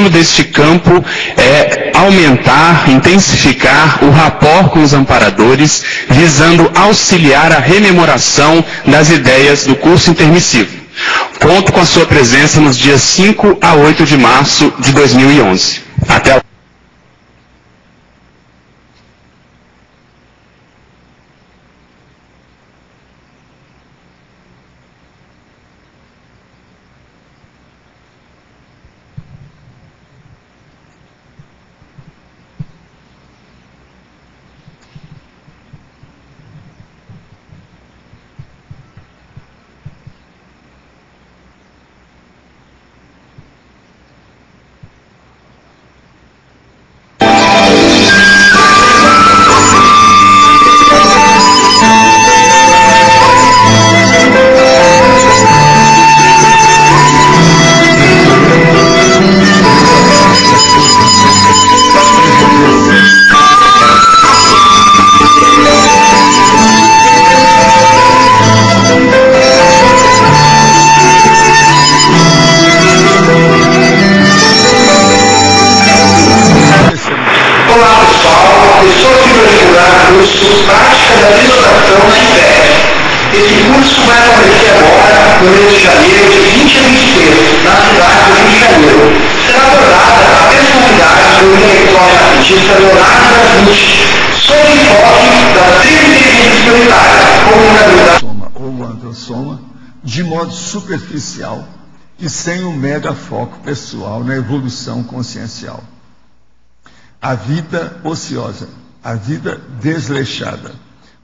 deste campo é aumentar, intensificar o rapport com os amparadores, visando auxiliar a rememoração das ideias do curso intermissivo. Conto com a sua presença nos dias 5 a 8 de março de 2011. Até lá. De modo superficial e sem um mega foco pessoal na evolução consciencial. A vida ociosa, a vida desleixada,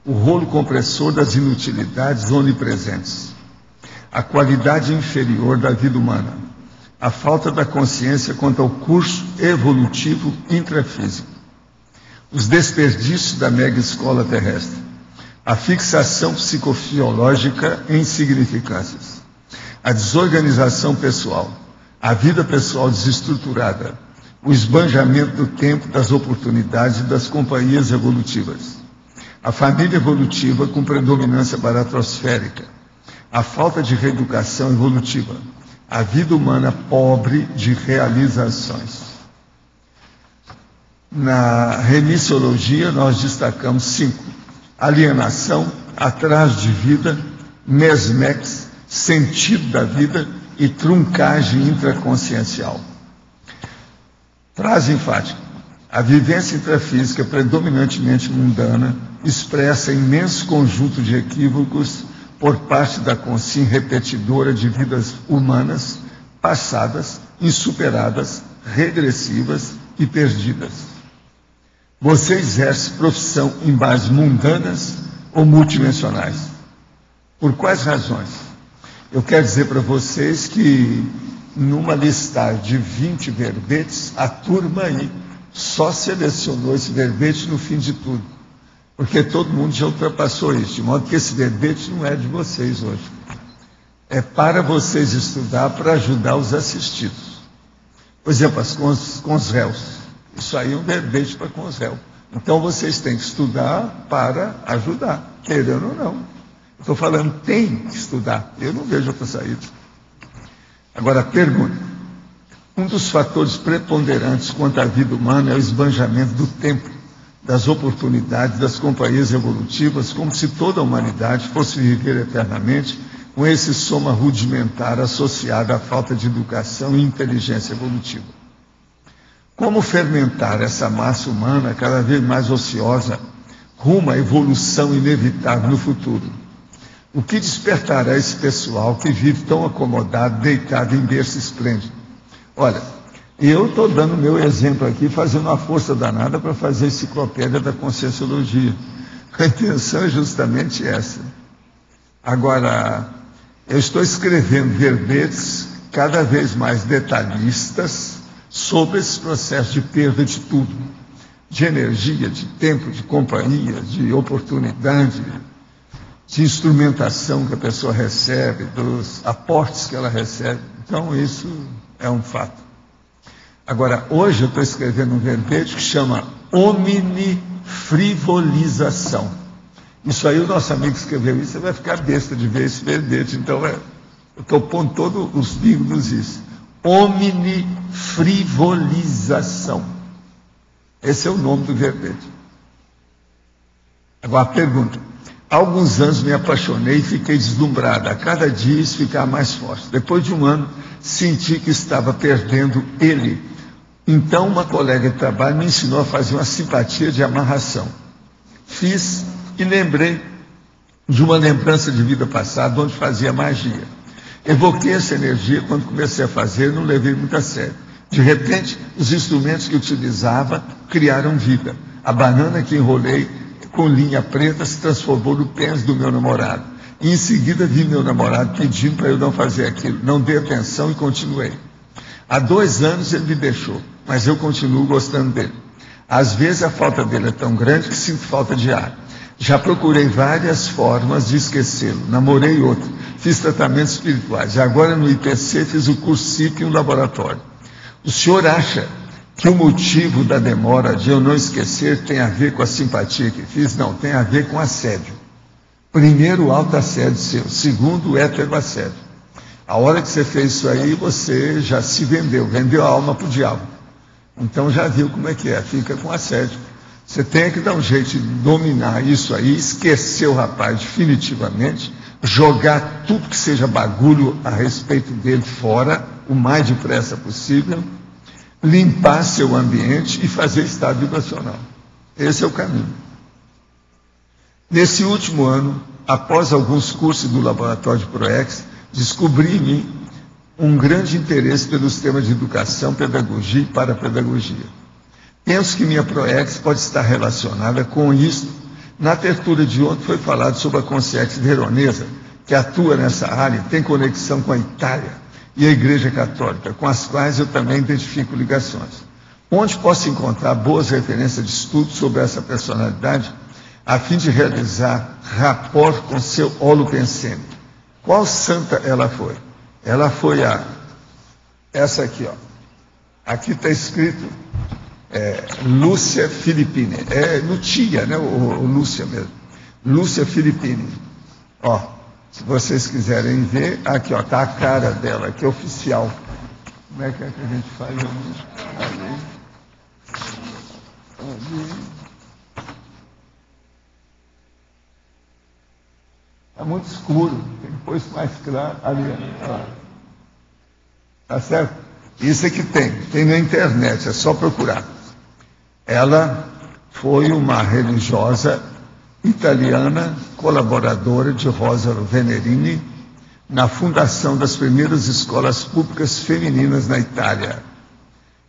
o rolo compressor das inutilidades onipresentes, a qualidade inferior da vida humana, a falta da consciência quanto ao curso evolutivo intrafísico, os desperdícios da mega escola terrestre, a fixação psicofisiológica em insignificâncias, a desorganização pessoal, a vida pessoal desestruturada, o esbanjamento do tempo, das oportunidades e das companhias evolutivas, a família evolutiva com predominância baratrosférica, a falta de reeducação evolutiva, a vida humana pobre de realizações. Na remissiologia, nós destacamos 5. Alienação, atraso de vida, mesmex, sentido da vida e truncagem intraconsciencial. Frase enfática. A vivência intrafísica predominantemente mundana expressa imenso conjunto de equívocos por parte da consciência repetidora de vidas humanas passadas, insuperadas, regressivas e perdidas. Você exerce profissão em bases mundanas ou multidimensionais? Por quais razões? Eu quero dizer para vocês que numa listagem de 20 verbetes, a turma aí só selecionou esse verbete no fim de tudo, porque todo mundo já ultrapassou isso, de modo que esse verbete não é de vocês hoje. É para vocês estudar, para ajudar os assistidos. Por exemplo, com os réus. Isso aí é um verbete para com os réus. Então vocês têm que estudar para ajudar, querendo ou não. Estou falando, tem que estudar. Eu não vejo outra saída. Agora, pergunta. Um dos fatores preponderantes quanto à vida humana é o esbanjamento do tempo, das oportunidades, das companhias evolutivas, como se toda a humanidade fosse viver eternamente com esse soma rudimentar associado à falta de educação e inteligência evolutiva. Como fermentar essa massa humana cada vez mais ociosa rumo à evolução inevitável no futuro? O que despertará esse pessoal que vive tão acomodado, deitado em berço esplêndido? Olha, eu estou dando meu exemplo aqui, fazendo uma força danada para fazer a enciclopédia da Conscienciologia. A intenção é justamente essa. Agora, eu estou escrevendo verbetes cada vez mais detalhistas sobre esse processo de perda de tudo, de energia, de tempo, de companhia, de oportunidade, de instrumentação que a pessoa recebe, dos aportes que ela recebe. Então, isso é um fato. Agora, hoje eu estou escrevendo um verbete que chama omnifrivolização. Isso aí, o nosso amigo escreveu isso, você vai ficar besta de ver esse verbete. Então, eu estou pondo todos os vínculos isso. omnifrivolização. Esse é o nome do verbete. Agora, a pergunta. Há alguns anos me apaixonei e fiquei deslumbrada. A cada dia isso ficava mais forte. Depois de um ano, senti que estava perdendo ele. Então, uma colega de trabalho me ensinou a fazer uma simpatia de amarração. Fiz e lembrei de uma lembrança de vida passada onde fazia magia. Evoquei essa energia quando comecei a fazer e não levei muito a sério. De repente, os instrumentos que utilizava criaram vida. A banana que enrolei com linha preta se transformou no pênis do meu namorado. E em seguida vi meu namorado pedindo para eu não fazer aquilo. Não dei atenção e continuei. Há 2 anos ele me deixou, mas eu continuo gostando dele. Às vezes a falta dele é tão grande que sinto falta de ar. Já procurei várias formas de esquecê-lo. Namorei outro. Fiz tratamentos espirituais. E agora no IPC fiz o curso CIP em um laboratório. O senhor acha que o motivo da demora de eu não esquecer tem a ver com a simpatia que fiz? Não, tem a ver com assédio. Primeiro, o autoassédio seu. Segundo, o heteroassédio. A hora que você fez isso aí, você já se vendeu a alma para o diabo. Então já viu como é que é, fica com assédio. Você tem que dar um jeito de dominar isso aí, esquecer o rapaz definitivamente, jogar tudo que seja bagulho a respeito dele fora, o mais depressa possível, limpar seu ambiente e fazer estado vibracional. Esse é o caminho. Nesse último ano, após alguns cursos do laboratório de ProEx, descobri em mim um grande interesse pelos temas de educação, pedagogia e parapedagogia. Penso que minha ProEx pode estar relacionada com isso. Na abertura de ontem foi falado sobre a consciência veronesa, que atua nessa área e tem conexão com a Itália e a Igreja Católica, com as quais eu também identifico ligações. Onde posso encontrar boas referências de estudo sobre essa personalidade, a fim de realizar rapport com seu holopensene? Qual santa ela foi? Ela foi essa aqui, ó. Aqui está escrito Lúcia Filippini. É Lucia, né? O Lúcia mesmo. Lúcia Filippini. Ó, se vocês quiserem ver, aqui, ó, está a cara dela, aqui, oficial. Como é que a gente faz? Ali. Está muito escuro, tem que pôr isso mais claro. Ali, ó. Tá certo? Isso é que tem na internet, é só procurar. Ela foi uma religiosa italiana, colaboradora de Rosa Venerini, na fundação das primeiras escolas públicas femininas na Itália.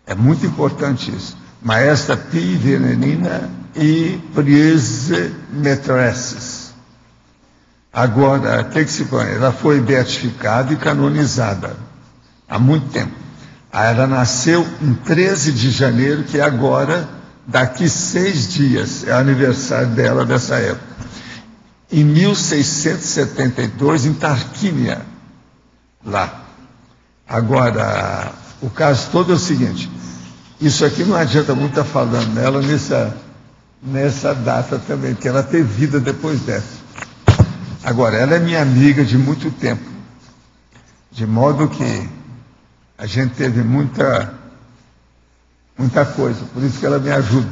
É muito importante isso. Maestra P. Venerina e Priese Metresses. Agora, o que se põe? Ela foi beatificada e canonizada há muito tempo. Ela nasceu em 13 de janeiro, que é agora, daqui 6 dias, é o aniversário dela dessa época. Em 1672, em Tarquínia, lá. Agora, o caso todo é o seguinte, isso aqui não adianta muito estar falando nela nessa data também, porque ela teve vida depois dessa. Agora, ela é minha amiga de muito tempo, de modo que a gente teve muita coisa, por isso que ela me ajuda.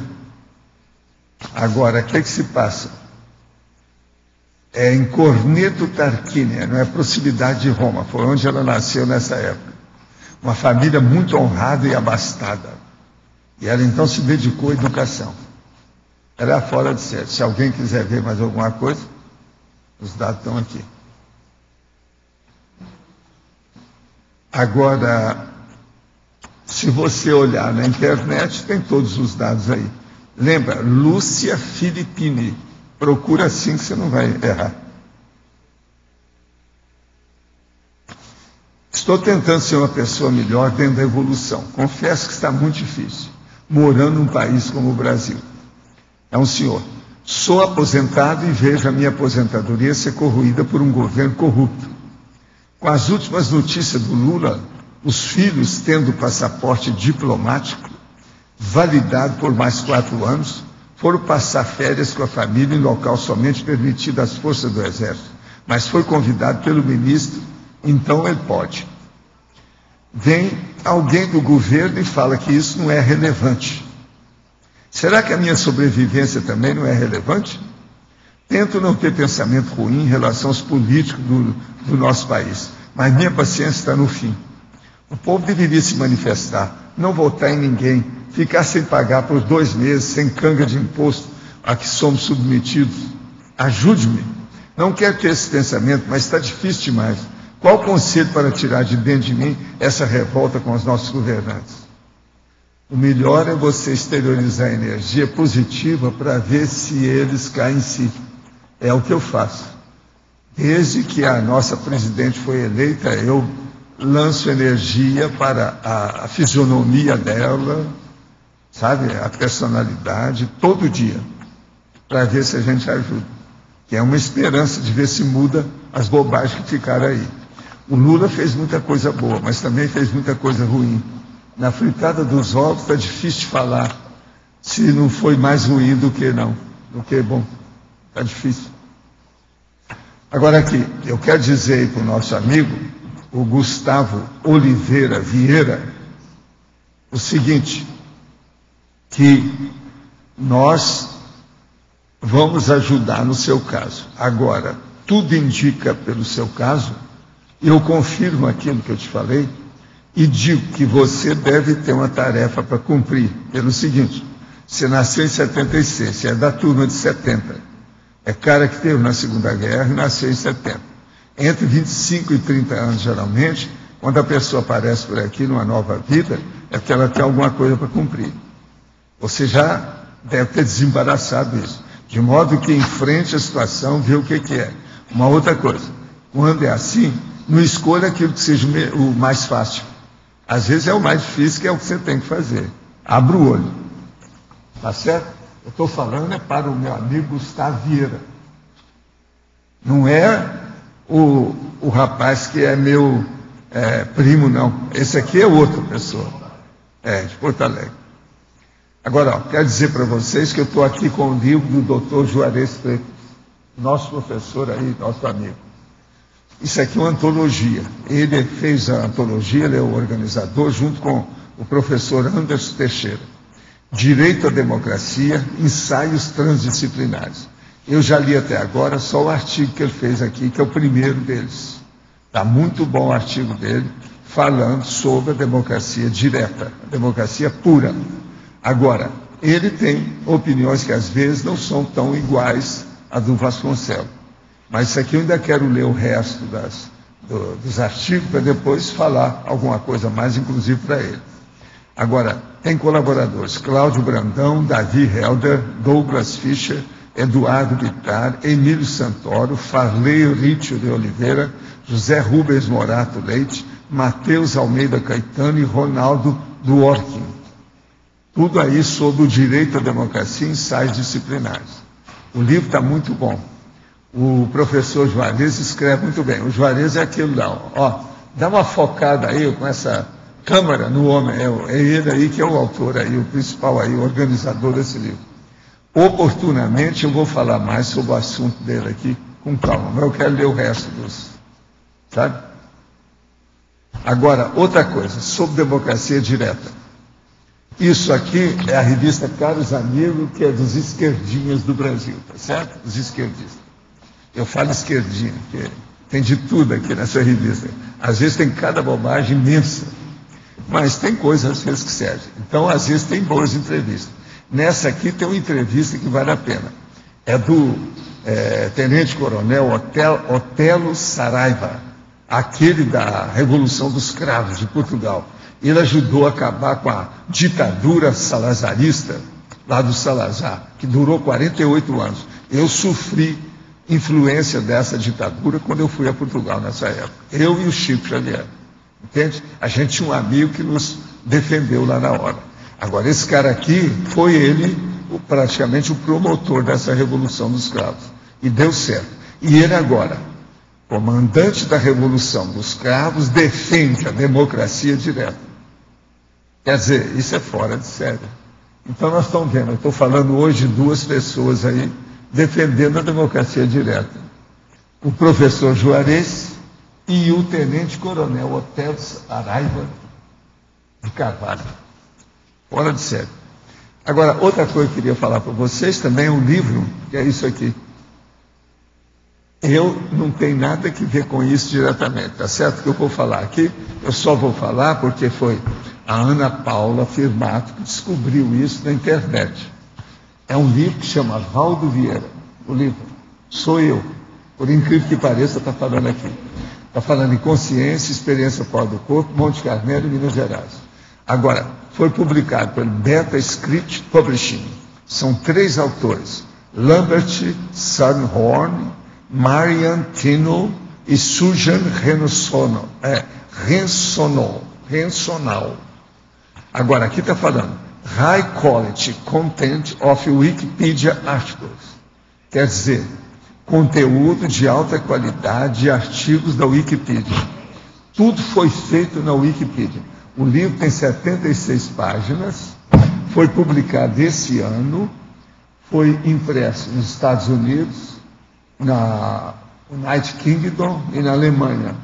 Agora, o que se passa? É em Corneto Tarquínia, não é proximidade de Roma, foi onde ela nasceu nessa época. Uma família muito honrada e abastada. E ela então se dedicou à educação. Ela é fora de série. Se alguém quiser ver mais alguma coisa, os dados estão aqui. Agora, se você olhar na internet, tem todos os dados aí. Lembra, Lúcia Filippini. Procura assim que você não vai errar. Estou tentando ser uma pessoa melhor dentro da evolução. Confesso que está muito difícil, morando num país como o Brasil. É um senhor. Sou aposentado e vejo a minha aposentadoria ser corroída por um governo corrupto. Com as últimas notícias do Lula, os filhos tendo passaporte diplomático, validado por mais 4 anos, foram passar férias com a família em local somente permitido às forças do Exército, mas foi convidado pelo ministro, então ele pode. Vem alguém do governo e fala que isso não é relevante. Será que a minha sobrevivência também não é relevante? Tento não ter pensamento ruim em relação aos políticos do nosso país, mas minha paciência está no fim. O povo deveria se manifestar, não votar em ninguém, ficar sem pagar por 2 meses, sem canga de imposto a que somos submetidos. Ajude-me. Não quero ter esse pensamento, mas está difícil demais. Qual o conselho para tirar de dentro de mim essa revolta com os nossos governantes? O melhor é você exteriorizar a energia positiva para ver se eles caem em si. É o que eu faço. Desde que a nossa presidente foi eleita, eu lanço energia para a fisionomia dela, sabe, a personalidade, todo dia, para ver se a gente ajuda. Que é uma esperança de ver se muda as bobagens que ficaram aí. O Lula fez muita coisa boa, mas também fez muita coisa ruim. Na fritada dos ovos está difícil de falar se não foi mais ruim do que bom. Está difícil. Agora aqui, eu quero dizer aí para o nosso amigo, o Gustavo Oliveira Vieira, o seguinte, que nós vamos ajudar no seu caso. Agora, tudo indica pelo seu caso, eu confirmo aquilo que eu te falei e digo que você deve ter uma tarefa para cumprir. Pelo seguinte, você nasceu em 76, você é da turma de 70. É cara que teve na Segunda Guerra e nasceu em 70. Entre 25 e 30 anos, geralmente, quando a pessoa aparece por aqui numa nova vida, é que ela tem alguma coisa para cumprir. Você já deve ter desembaraçado isso. De modo que enfrente a situação, vê o que é. Uma outra coisa, quando é assim, não escolha aquilo que seja o mais fácil. Às vezes é o mais difícil, que é o que você tem que fazer. Abra o olho. Tá certo? Eu estou falando para o meu amigo Gustavo Vieira. Não é o rapaz que é meu primo, não. Esse aqui é outra pessoa. De Porto Alegre. Agora, quero dizer para vocês que eu estou aqui com o livro do Dr. Juarez Freitas, nosso professor aí, nosso amigo. Isso aqui é uma antologia. Ele fez a antologia, ele é o organizador, junto com o professor Anderson Teixeira. Direito à Democracia, Ensaios Transdisciplinares. Eu já li até agora só o artigo que ele fez aqui, que é o primeiro deles. Está muito bom o artigo dele, falando sobre a democracia direta, a democracia pura. Agora, ele tem opiniões que às vezes não são tão iguais à do Vasconcelos. Mas isso aqui eu ainda quero ler o resto dos artigos para depois falar alguma coisa mais, inclusive para ele. Agora, tem colaboradores: Cláudio Brandão, Davi Helder, Douglas Fischer, Eduardo Bittar, Emílio Santoro, Farley Ritchio de Oliveira, José Rubens Morato Leite, Matheus Almeida Caetano e Ronaldo Duorquim. Tudo aí sobre o direito à democracia e ensaios disciplinares. O livro está muito bom. O professor Juarez escreve muito bem. O Juarez é aquilo lá, ó. Dá uma focada aí com essa câmera no homem. É ele aí que é o autor aí, o principal aí, o organizador desse livro. Oportunamente eu vou falar mais sobre o assunto dele aqui, com calma, mas eu quero ler o resto dos, sabe? Agora, outra coisa, sobre democracia direta. Isso aqui é a revista Caros Amigos, que é dos esquerdinhas do Brasil, tá certo? Dos esquerdistas. Eu falo esquerdinha, porque tem de tudo aqui nessa revista. Às vezes tem cada bobagem imensa, mas tem coisas às vezes que servem. Então, às vezes tem boas entrevistas. Nessa aqui tem uma entrevista que vale a pena. É do tenente-coronel Otelo Saraiva, aquele da Revolução dos Cravos de Portugal. Ele ajudou a acabar com a ditadura salazarista, lá do Salazar, que durou 48 anos. Eu sofri influência dessa ditadura quando eu fui a Portugal nessa época. Eu e o Chico Xavier. Entende? A gente tinha um amigo que nos defendeu lá na hora. Agora, esse cara aqui foi ele, praticamente o promotor dessa Revolução dos Cravos. E deu certo. E ele agora, comandante da Revolução dos Cravos, defende a democracia direta. Quer dizer, isso é fora de série. Então nós estamos vendo, eu estou falando hoje de duas pessoas aí defendendo a democracia direta. O professor Juarez e o tenente-coronel Otelo Saraiva, de Carvalho. Fora de série. Agora, outra coisa que eu queria falar para vocês também é um livro, que é isso aqui. Eu não tenho nada que ver com isso diretamente, tá certo? Que eu vou falar aqui, eu só vou falar porque foi a Ana Paula Firmato que descobriu isso na internet. É um livro que chama Valdo Vieira. O livro sou eu. Por incrível que pareça, está falando aqui. Está falando em consciência, experiência fora do corpo, Monte Carmelo e Minas Gerais. Agora, foi publicado pelo Beta Script Publishing. São 3 autores. Lambert Sandhorn, Marian Tino e Susan Rensonal. Agora, aqui está falando High Quality Content of Wikipedia Articles. Quer dizer, conteúdo de alta qualidade de artigos da Wikipedia. Tudo foi feito na Wikipedia. O livro tem 76 páginas, foi publicado esse ano, foi impresso nos Estados Unidos, na United Kingdom e na Alemanha.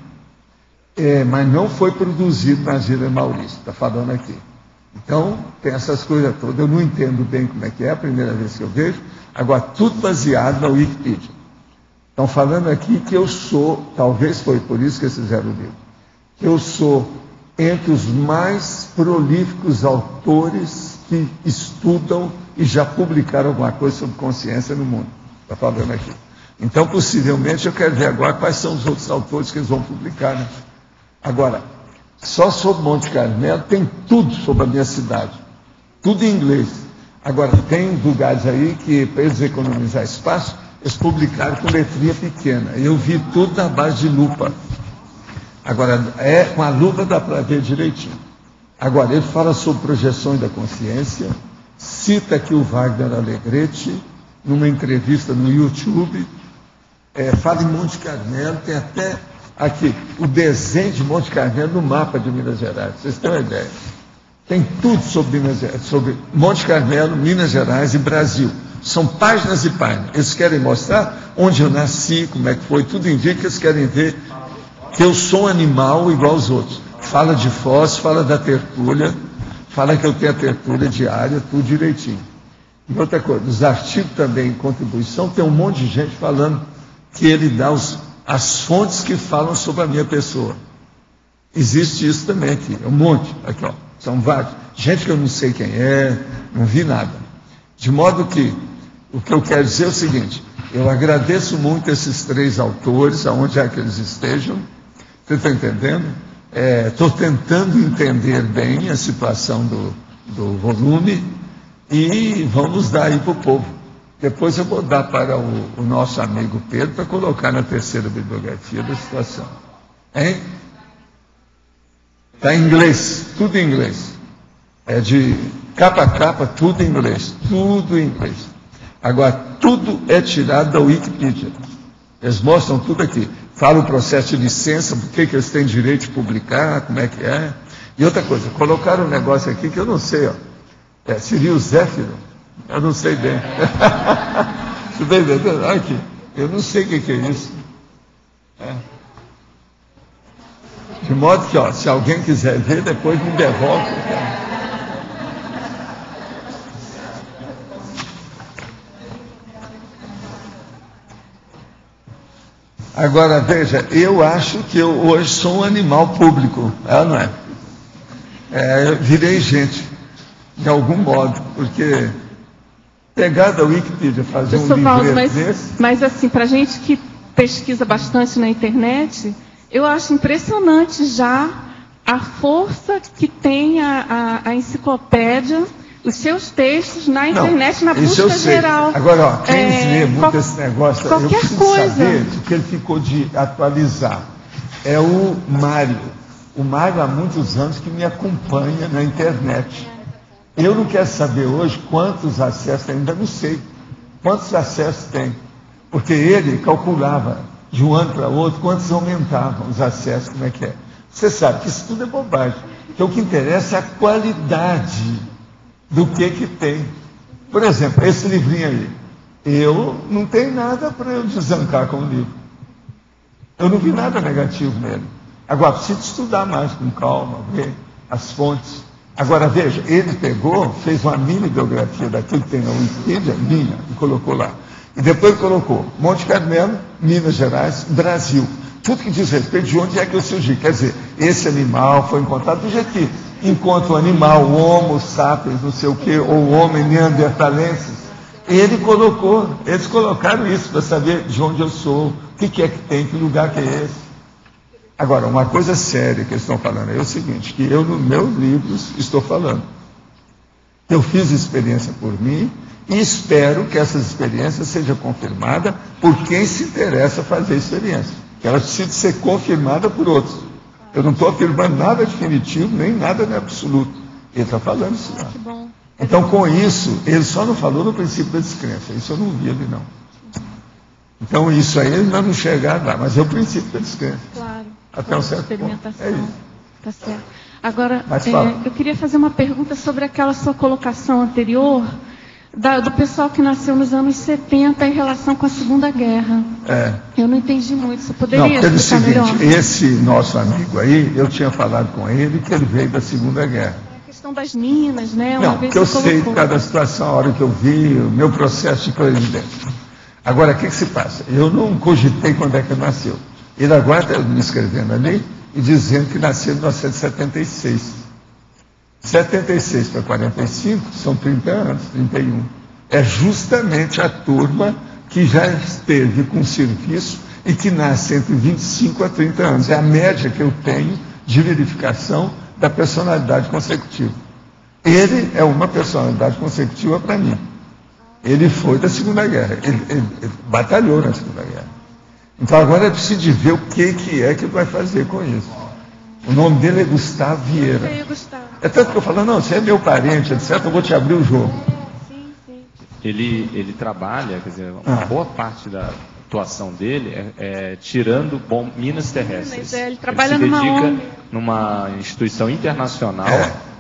Mas não foi produzido nas Ilhas Maurícias, está falando aqui. Então, tem essas coisas todas. Eu não entendo bem como é a primeira vez que eu vejo. Agora, tudo baseado na Wikipedia. Estão falando aqui que eu sou, talvez foi por isso que eles fizeram o livro, que eu sou entre os mais prolíficos autores que estudam e já publicaram alguma coisa sobre consciência no mundo. Está falando aqui. Então, possivelmente, eu quero ver agora quais são os outros autores que eles vão publicar. Né? Agora, só sobre Monte Carmelo tem tudo sobre a minha cidade. Tudo em inglês. Agora, tem lugares aí que, para eles economizar espaço, eles publicaram com letrinha pequena. Eu vi tudo na base de lupa. Agora, com a lupa dá para ver direitinho. Agora, ele fala sobre projeções da consciência, cita aqui o Wagner Alegretti, numa entrevista no YouTube, fala em Monte Carmelo, tem até aqui o desenho de Monte Carmelo no mapa de Minas Gerais. Vocês têm uma ideia? Tem tudo sobre Monte Carmelo, Minas Gerais e Brasil. São páginas e páginas. Eles querem mostrar onde eu nasci, como é que foi, tudo indica que eles querem ver que eu sou um animal igual aos outros. Fala de Foz, fala da tertúlia, fala que eu tenho a tertúlia diária, tudo direitinho. E outra coisa, os artigos também em contribuição, tem um monte de gente falando que ele dá as fontes que falam sobre a minha pessoa. Existe isso também aqui, é um monte, aqui ó, são vários. Gente que eu não sei quem é, não vi nada. De modo que, o que eu quero dizer é o seguinte, eu agradeço muito esses 3 autores, aonde é que eles estejam, você está entendendo? Estou tentando entender bem a situação do volume e vamos dar aí para o povo. Depois eu vou dar para o nosso amigo Pedro para colocar na terceira bibliografia da situação. Hein? Está em inglês, tudo em inglês. É de capa a capa, tudo em inglês. Tudo em inglês. Agora, tudo é tirado da Wikipedia. Eles mostram tudo aqui. Falam o processo de licença, por que eles têm direito de publicar, como é que é. E outra coisa, colocaram um negócio aqui que eu não sei, ó. Seria o Zéfiro? Eu não sei bem. Você está entendendo? Aqui. Eu não sei o que é isso. De modo que, ó, se alguém quiser ver, depois me devolve. Agora, veja, eu acho que eu hoje sou um animal público, não é? Eu virei gente, de algum modo, porque pegar da Wikipedia, fazer um livro desse... Mas assim, para gente que pesquisa bastante na internet, eu acho impressionante já a força que tem a enciclopédia, os seus textos na internet, na busca geral. Agora, ó, quem vê muito esse negócio, eu preciso coisa. saber de que ele ficou de atualizar. É o Mário. O Mário há muitos anos que me acompanha na internet. Eu não quero saber hoje quantos acessos, ainda não sei quantos acessos tem. Porque ele calculava de um ano para outro quantos aumentavam os acessos, como é que é. Você sabe que isso tudo é bobagem. Então o que interessa é a qualidade do que tem. Por exemplo, esse livrinho aí. Eu não tenho nada para eu desancar com o livro. Eu não vi nada negativo nele. Agora, preciso estudar mais com calma, ver as fontes. Agora, veja, ele pegou, fez uma mini biografia daquilo que tem na Wikipedia, minha, e colocou lá. E depois colocou Monte Carmelo, Minas Gerais, Brasil. Tudo que diz respeito de onde é que eu surgi. Quer dizer, esse animal foi encontrado do jeito que encontra o animal, o Homo sapiens, não sei o quê, ou o Homem neanderthalensis. Ele colocou, eles colocaram isso para saber de onde eu sou, o que é que tem, que lugar que é esse. Agora, uma coisa séria que eles estão falando é o seguinte, que eu, nos meus livros, estou falando. Eu fiz experiência por mim e espero que essas experiências sejam confirmadas por quem se interessa fazer experiência. Que elas precisam ser confirmadas por outros. Eu não estou afirmando nada definitivo, nem nada de absoluto. Ele está falando isso lá. Que bom. Então, com isso, ele só não falou no princípio da descrença. Isso eu não vi ele, não. Então, isso aí ele não chegar lá, mas é o princípio da descrença. Claro. Até um certo experimentação. ponto. É isso. Tá certo. Agora, Mas eu queria fazer uma pergunta sobre aquela sua colocação anterior do pessoal que nasceu nos anos 70 em relação com a Segunda Guerra. Eu não entendi muito. Você poderia explicar melhor? Não, porque é o seguinte, esse nosso amigo aí, eu tinha falado com ele que ele veio da Segunda Guerra. A questão das minas, né? Não, porque eu sei por causa da situação, a hora que eu vi, o meu processo de clarividência. Agora, o que se passa? Eu não cogitei quando é que ele nasceu. Ele agora está me escrevendo ali e dizendo que nasceu em 1976. 76 para 45 são 30 anos, 31. É justamente a turma que já esteve com serviço e que nasce entre 25 a 30 anos. É a média que eu tenho de verificação da personalidade consecutiva. Ele é uma personalidade consecutiva para mim. Ele foi da Segunda Guerra, ele batalhou na Segunda Guerra. Então agora é preciso ver o que é que vai fazer com isso. O nome dele é Gustavo Vieira. É tanto que eu falo, não, você é meu parente, etc., eu vou te abrir o jogo. Sim, sim. Ele trabalha, quer dizer, uma boa parte da atuação dele tirando minas terrestres. Ele trabalha se dedica ONG. numa instituição internacional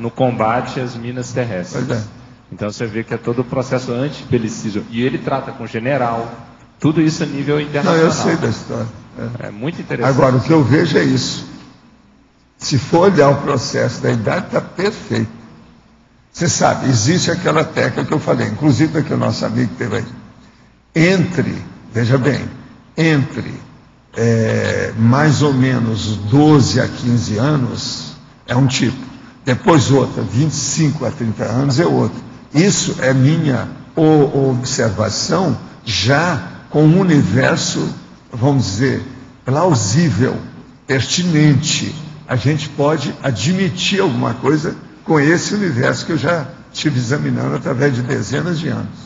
no combate às minas terrestres. Pois é. Então você vê que é todo o processo antibelicídio. E ele trata com general, tudo isso a nível internacional. Não, eu sei da história. É muito interessante. Agora, o que eu vejo é isso. Se for olhar o processo da idade, está perfeito. Você sabe, existe aquela técnica que eu falei, inclusive daquele nosso amigo que teve aí. Veja bem, mais ou menos 12 a 15 anos é um tipo. Depois outra, 25 a 30 anos é outro. Isso é minha observação já com um universo, vamos dizer, plausível, pertinente. A gente pode admitir alguma coisa com esse universo que eu já estive examinando através de dezenas de anos.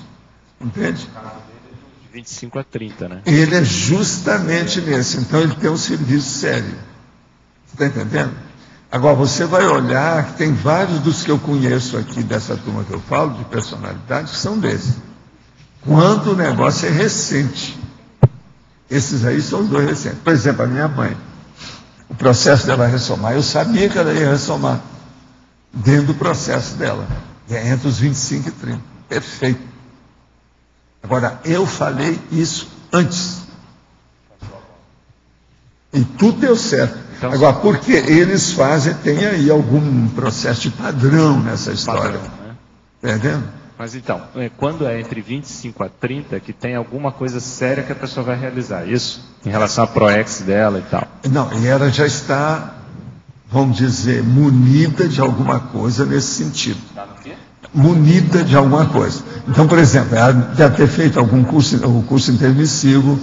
Entende? De 25 a 30, né? Ele é justamente nesse. Então ele tem um serviço sério. Você está entendendo? Agora, você vai olhar que tem vários dos que eu conheço aqui, dessa turma que eu falo, de personalidades, que são desses. Quando o negócio é recente. Esses aí são os dois recentes. Por exemplo, a minha mãe. O processo dela ressomar, eu sabia que ela ia ressomar dentro do processo dela, entre os 25 e 30. Perfeito. Agora, eu falei isso antes. E tudo deu certo. Então, agora, porque eles tem aí algum processo de padrão nessa história. Né? Entendendo? Mas então, quando é entre 25 a 30, que tem alguma coisa séria que a pessoa vai realizar, isso? Em relação à ProEx dela e tal. Não, e ela já está, vamos dizer, munida de alguma coisa nesse sentido. Está no quê? Munida de alguma coisa. Então, por exemplo, ela deve ter feito algum curso intermissivo,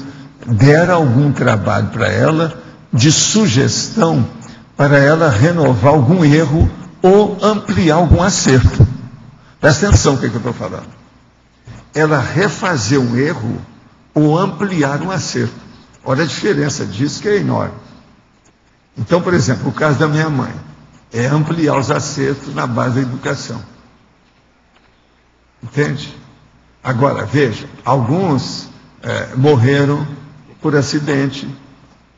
deram algum trabalho para ela de sugestão para ela renovar algum erro ou ampliar algum acerto. Presta atenção no que eu estou falando. Ela refazer um erro ou ampliar um acerto. Olha a diferença disso, que é enorme. Então, por exemplo, o caso da minha mãe é ampliar os acertos na base da educação. Entende? Agora, veja, alguns morreram por acidente,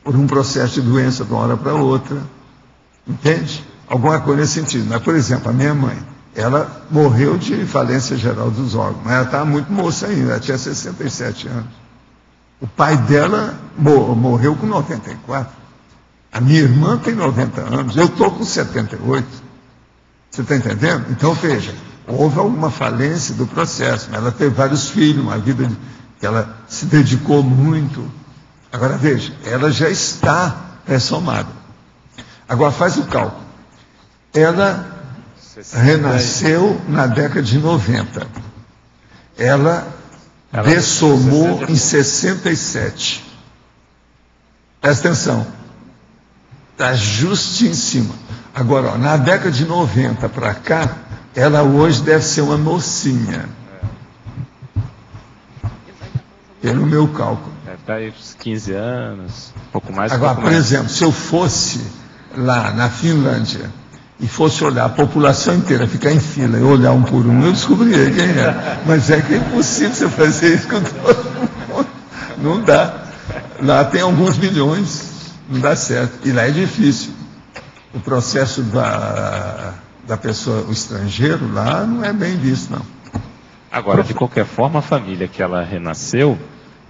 por um processo de doença de uma hora para outra. Entende? Alguma coisa nesse sentido. Mas, por exemplo, a minha mãe, ela morreu de falência geral dos órgãos, mas ela estava muito moça ainda, ela tinha 67 anos. O pai dela morreu com 94. A minha irmã tem 90 anos, eu estou com 78. Você está entendendo? Então, veja, houve alguma falência do processo, mas ela teve vários filhos, uma vida que ela se dedicou muito. Agora, veja, ela já está ressomada. Agora, faz o cálculo. Ela renasceu na década de 90. Ela ressomou em 67. Presta atenção. Está justo em cima. Agora, ó, na década de 90 para cá, ela hoje deve ser uma mocinha. Pelo meu cálculo. Está aí uns 15 anos, um pouco mais. Agora, pouco por mais. exemplo, se eu fosse lá na Finlândia e fosse olhar a população inteira, ficar em fila e olhar um por um, eu descobriria quem é. Mas é que é impossível você fazer isso com todo mundo. Não dá. Lá tem alguns milhões, não dá certo. E lá é difícil. O processo da pessoa, o estrangeiro, lá não é bem visto, não. Agora, de qualquer forma, a família que ela renasceu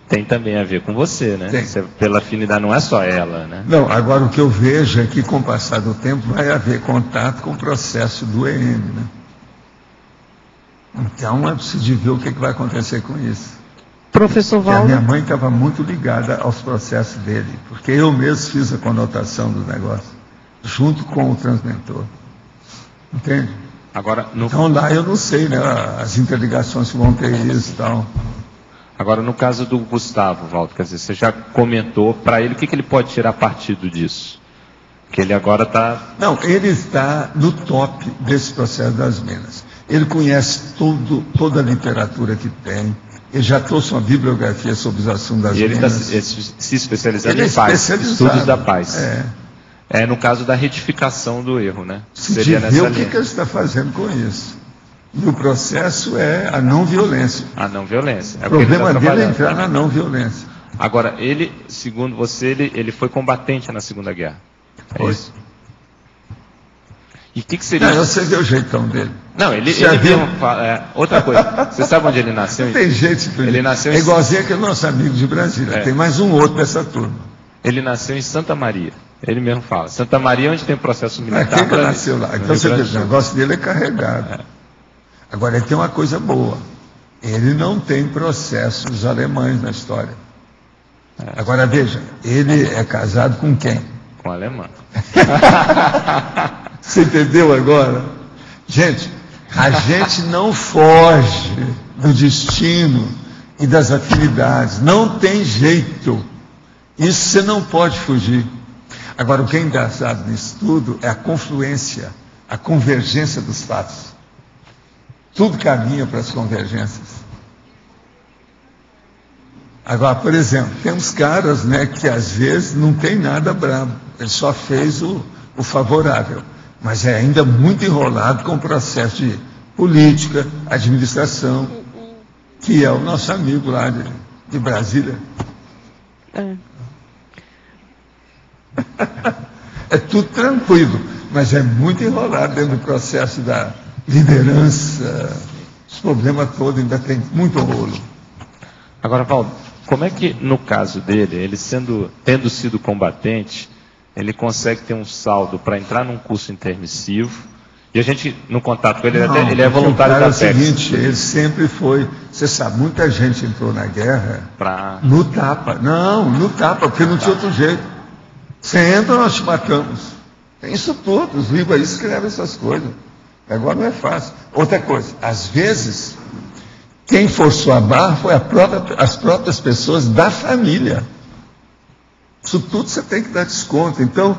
tem também a ver com você, né? Tem. Você, pela afinidade, não é só ela, né? Não, agora o que eu vejo é que com o passar do tempo vai haver contato com o processo do EM, né? Então é preciso ver o que vai acontecer com isso. Professor Porque a Valdo. minha mãe estava muito ligada aos processos dele, porque eu mesmo fiz a conotação do negócio, junto com o transmentor. Entende? Agora, no, Então lá eu não sei, né? As interligações que vão ter isso e tal. agora, no caso do Gustavo, Valdo, quer dizer, você já comentou para ele o que ele pode tirar partido disso? Que ele agora está... Não, ele está no top desse processo das minas. Ele conhece toda a literatura que tem. Ele já trouxe uma bibliografia sobre os assuntos das E ele está minas. se especializando Ele é em paz, especializado. estudos da paz. É. É no caso da retificação do erro, né? Se Seria ver nessa o que linha. ele está fazendo com isso. E o processo é a não violência. A não violência. É O o que ele problema tá dele é trabalhando. entrar na não violência. Agora, ele, segundo você, ele foi combatente na Segunda Guerra. É Foi. isso? E o que seria... Não, você vê o jeitão dele. Não, ele Já viu? mesmo fala, outra coisa, você sabe onde ele nasceu? Não tem jeito. Ele nasceu é em... igualzinho aquele nosso amigo de Brasília. É. Tem mais um outro dessa turma. Ele nasceu em Santa Maria. Ele mesmo fala. Santa Maria é onde tem processo Para militar. quem que nasceu lá? Então você vê, o negócio dele é carregado. Agora, ele tem uma coisa boa. Ele não tem processos alemães na história. Agora, veja, ele é casado com quem? Com o alemão. Você entendeu agora? Gente, a gente não foge do destino e das afinidades. Não tem jeito. Isso você não pode fugir. Agora, o que é engraçado nisso tudo é a confluência, a convergência dos fatos. Tudo caminha para as convergências. Agora, por exemplo, temos caras, né, que às vezes não tem nada brabo. Ele só fez o favorável. Mas é ainda muito enrolado com o processo de política, administração, que é o nosso amigo lá de Brasília. É tudo tranquilo, mas é muito enrolado dentro do processo da liderança. Os problemas todos ainda tem muito rolo. Agora, Valdo, como é que, no caso dele, ele tendo sido combatente, ele consegue ter um saldo para entrar num curso intermissivo? E a gente, no contato com ele, ele é voluntário da É o PEX. seguinte, ele sempre foi... Você sabe, muita gente entrou na guerra no tapa. Não, no tapa, porque não tinha outro jeito. Você entra, nós te matamos. Tem isso tudo, os livros aí escrevem essas coisas. Agora não é fácil. Outra coisa, às vezes, quem forçou a barra foi as próprias pessoas da família. Isso tudo você tem que dar desconto. Então,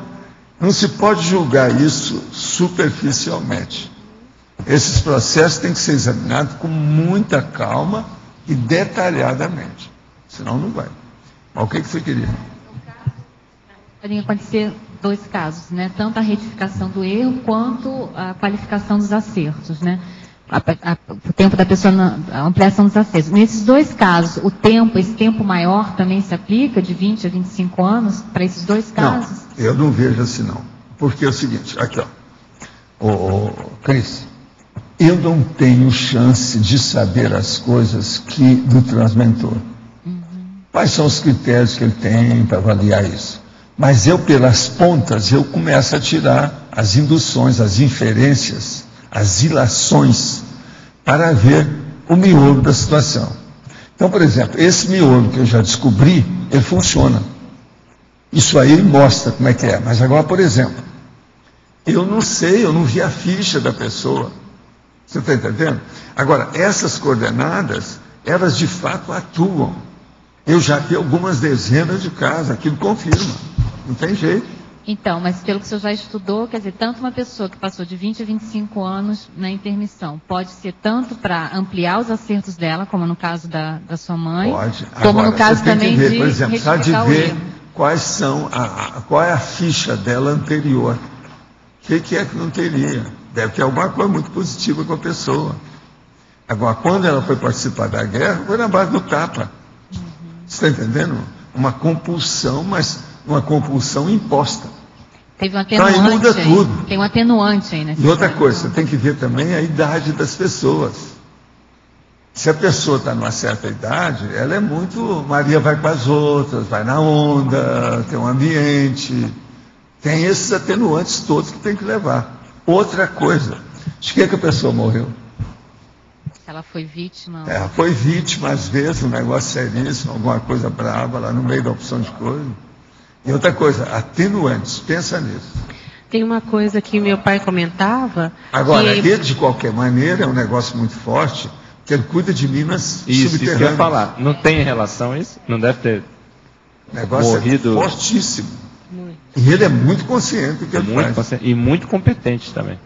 não se pode julgar isso superficialmente. Esses processos têm que ser examinados com muita calma e detalhadamente. Senão não vai. Mas o que você queria? Podem acontecer dois casos, né? Tanto a retificação do erro quanto a qualificação dos acertos, né? O tempo da pessoa, a ampliação dos acertos. Nesses dois casos, esse tempo maior também se aplica, de 20 a 25 anos, para esses dois casos? Não, eu não vejo assim não. Porque é o seguinte, aqui ó, Cris, eu não tenho chance de saber as coisas do transmentor. Quais são os critérios que ele tem para avaliar isso? Mas eu, pelas pontas, eu começo a tirar as induções, as inferências as ilações, para ver o miolo da situação. Então, por exemplo, esse miolo que eu já descobri, ele funciona. Isso aí mostra como é que é. Mas agora, por exemplo, eu não sei, eu não vi a ficha da pessoa. Você está entendendo? Agora, essas coordenadas, elas de fato atuam. Eu já vi algumas dezenas de casos, aquilo confirma. Não tem jeito. Então, mas pelo que o senhor já estudou, quer dizer, tanto uma pessoa que passou de 20 a 25 anos na intermissão, pode ser tanto para ampliar os acertos dela, como no caso da sua mãe, pode. como Agora, no caso você tem também que ver, de por exemplo, só de retificar o ver erro. quais são qual é a ficha dela anterior. O que é que não teria? Deve ter alguma coisa muito positiva com a pessoa. Agora, quando ela foi participar da guerra, foi na base do tapa. Você está entendendo? Uma compulsão, mas uma compulsão imposta. Teve um Então, atenuante aí muda aí. tudo. Tem um atenuante aí, né? E outra coisa, você tem que ver também a idade das pessoas. Se a pessoa está numa certa idade, ela é muito... Maria vai com as outras, vai na onda, tem um ambiente... Tem esses atenuantes todos que tem que levar. Outra coisa, de que a pessoa morreu? Ela foi vítima. Ela foi vítima, às vezes, um negócio seríssimo, alguma coisa brava lá no meio da opção de coisa. E outra coisa, atenuantes, pensa nisso. Tem uma coisa que meu pai comentava. Agora, que... ele, de qualquer maneira, é um negócio muito forte, que ele cuida de minas Isso que eu ia subterrâneas. falar. Não tem relação isso? Não deve ter O negócio morrido... é fortíssimo. E ele é muito consciente do que ele muito faz. consciente, e muito competente também.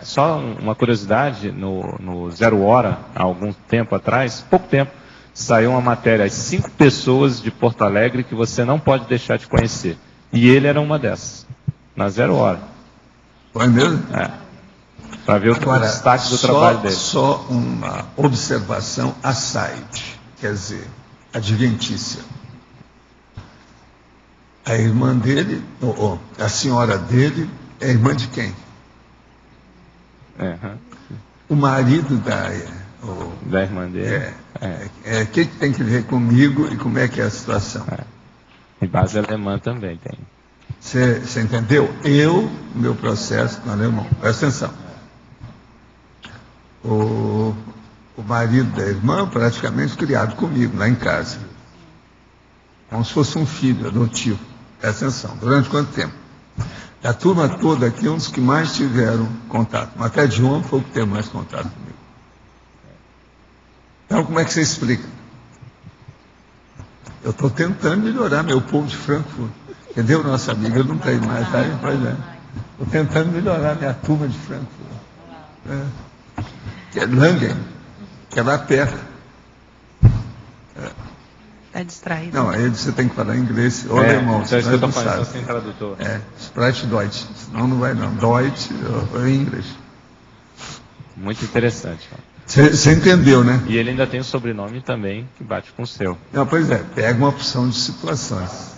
Só uma curiosidade, no Zero Hora, há algum tempo atrás, pouco tempo, saiu uma matéria, as 5 pessoas de Porto Alegre que você não pode deixar de conhecer. E ele era uma dessas, na Zero Hora. Foi mesmo? Para ver o destaque do trabalho dele. Só uma observação aside, quer dizer, adventícia. A irmã dele, a senhora dele, é irmã de quem? O marido da irmã dele. O que tem que ver comigo e como é que é a situação? E base alemã também tem. Você entendeu? Meu processo no alemão. Presta atenção. O marido da irmã, praticamente criado comigo, lá em casa. Como se fosse um filho adotivo. Presta atenção. Durante quanto tempo? A turma toda aqui é um dos que mais tiveram contato. Mas até de homem foi o que teve mais contato comigo. Então, como é que você explica? Eu estou tentando melhorar meu povo de Frankfurt. Entendeu, nossa amiga? Eu não tenho mais, tá? Estou tentando melhorar minha turma de Frankfurt. Que é Langen, que é lá perto. Está distraído. Não, aí você tem que falar inglês ou alemão. Então, isso que eu estou falando, sem tradutor. Sprite Deutsch. Senão não vai não. Deutsch ou inglês. Muito interessante. Você entendeu, né? E ele ainda tem um sobrenome também que bate com o seu. Não, pois é. Pega uma opção de situações.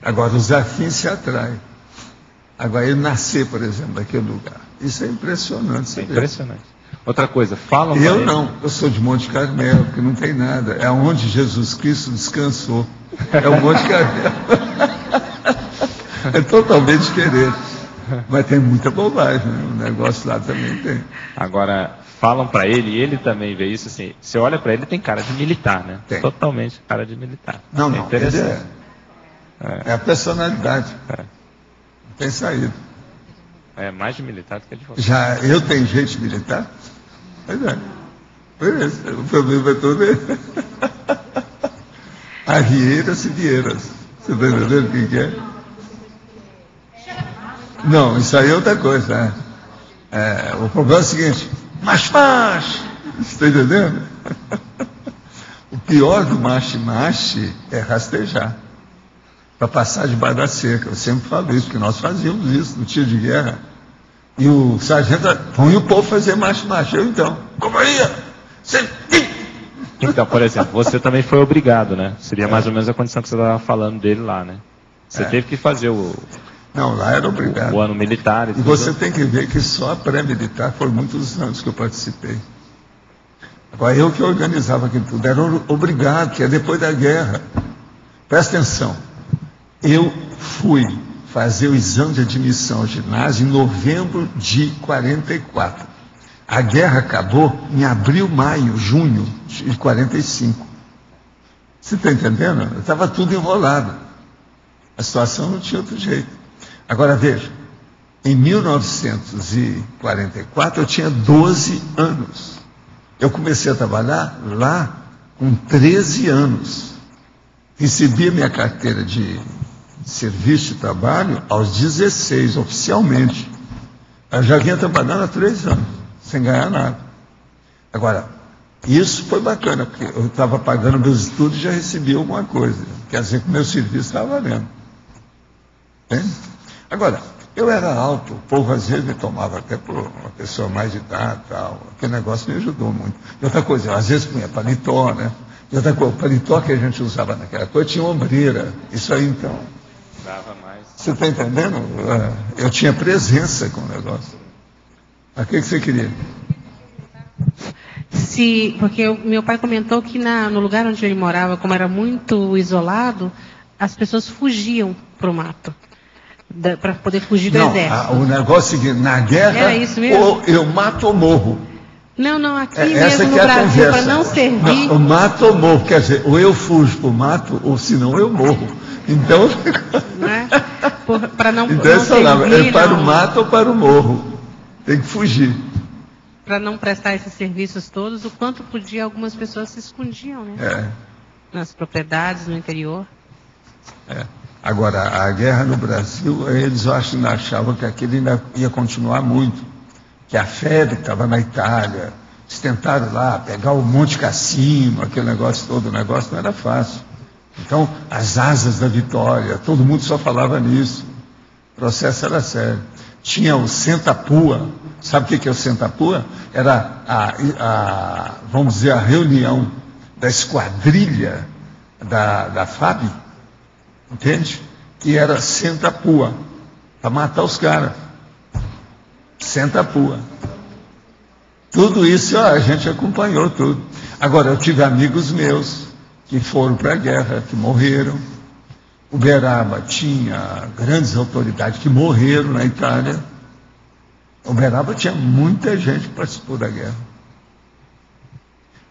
Agora, os afins se atraem. Agora, ele nascer, por exemplo, daquele lugar. Isso é impressionante. É impressionante. Outra coisa, falam para Eu ele... não, eu sou de Monte Carmelo, porque não tem nada. É onde Jesus Cristo descansou. É o Monte Carmelo. É totalmente diferente. Mas tem muita bobagem, né? O negócio lá também tem. Agora, falam para ele, e ele também vê isso assim, você olha para ele, tem cara de militar, né? Tem. Totalmente cara de militar. Não, é interessante. É a personalidade. Não tem saída. É mais de militar do que de advogado. Já eu tenho gente militar? Pois é. Beleza. O problema é todo ele. Arrieiras e vieiras. Você está entendendo o que é? Não, isso aí é outra coisa. O problema é o seguinte: mas. Você está entendendo? O pior do mache é rastejar. Para passar debaixo da cerca. Eu sempre falo isso, porque nós fazíamos isso no tiro de guerra. E o sargento põe o povo fazer mache. Eu então, companhia, você... Então, por exemplo, você também foi obrigado, né? Seria mais ou menos a condição que você estava falando dele lá, né? Você teve que fazer Não, lá era obrigado. o ano militar e tudo. você tem que ver que só a pré-militar foram muitos anos que eu participei. Agora, eu que organizava aquilo tudo, era obrigado, que é depois da guerra. Presta atenção. Eu fui fazer o exame de admissão ao ginásio em novembro de 44. A guerra acabou em abril, maio, junho de 45. Você está entendendo? Estava tudo enrolado. A situação não tinha outro jeito. Agora veja, em 1944 eu tinha 12 anos. Eu comecei a trabalhar lá com 13 anos. Recebi a minha carteira de serviço de trabalho aos 16, oficialmente. Eu já vinha trabalhando há 3 anos, sem ganhar nada. Agora, isso foi bacana, porque eu estava pagando meus estudos e já recebi alguma coisa. Quer dizer que o meu serviço estava valendo. Entende? Agora, eu era alto, o povo às vezes me tomava até por uma pessoa mais de idade e tal. Aquele negócio me ajudou muito. E outra coisa, às vezes punha paletó, né? E outra coisa, o paletó que a gente usava naquela coisa tinha ombreira. Isso aí, então... Dava mais. Você está entendendo? Eu tinha presença com o negócio. O que você queria? Porque meu pai comentou que no lugar onde ele morava, como era muito isolado, as pessoas fugiam para o mato. Para poder fugir do exército. O negócio é o seguinte, na guerra, era isso mesmo? Ou eu mato ou morro. Não, aqui essa mesmo no Brasil, para não servir... Eu mato ou morro, quer dizer, ou eu fujo para o mato, ou senão eu morro. Então... Para não, então não servir, é para o mato ou para o morro. Tem que fugir. Para não prestar esses serviços todos, o quanto podia, algumas pessoas se escondiam, né? Nas propriedades, no interior. Agora, a guerra no Brasil, eles achavam que aquilo ainda ia continuar muito. Que a febre estava na Itália. Eles tentaram lá pegar o Monte Cassino, aquele negócio todo. O negócio não era fácil. Então, as asas da vitória, todo mundo só falava nisso. O processo era sério. Tinha o Senta-Pua. Sabe o que é o Senta-Pua? Era, vamos dizer, a reunião da esquadrilha da FAB, entende? Que era Senta-Pua, para matar os caras. Senta-Pua. Tudo isso a gente acompanhou tudo. Agora, eu tive amigos meus que foram para a guerra, que morreram. Uberaba tinha grandes autoridades que morreram na Itália. Uberaba tinha muita gente que participou da guerra.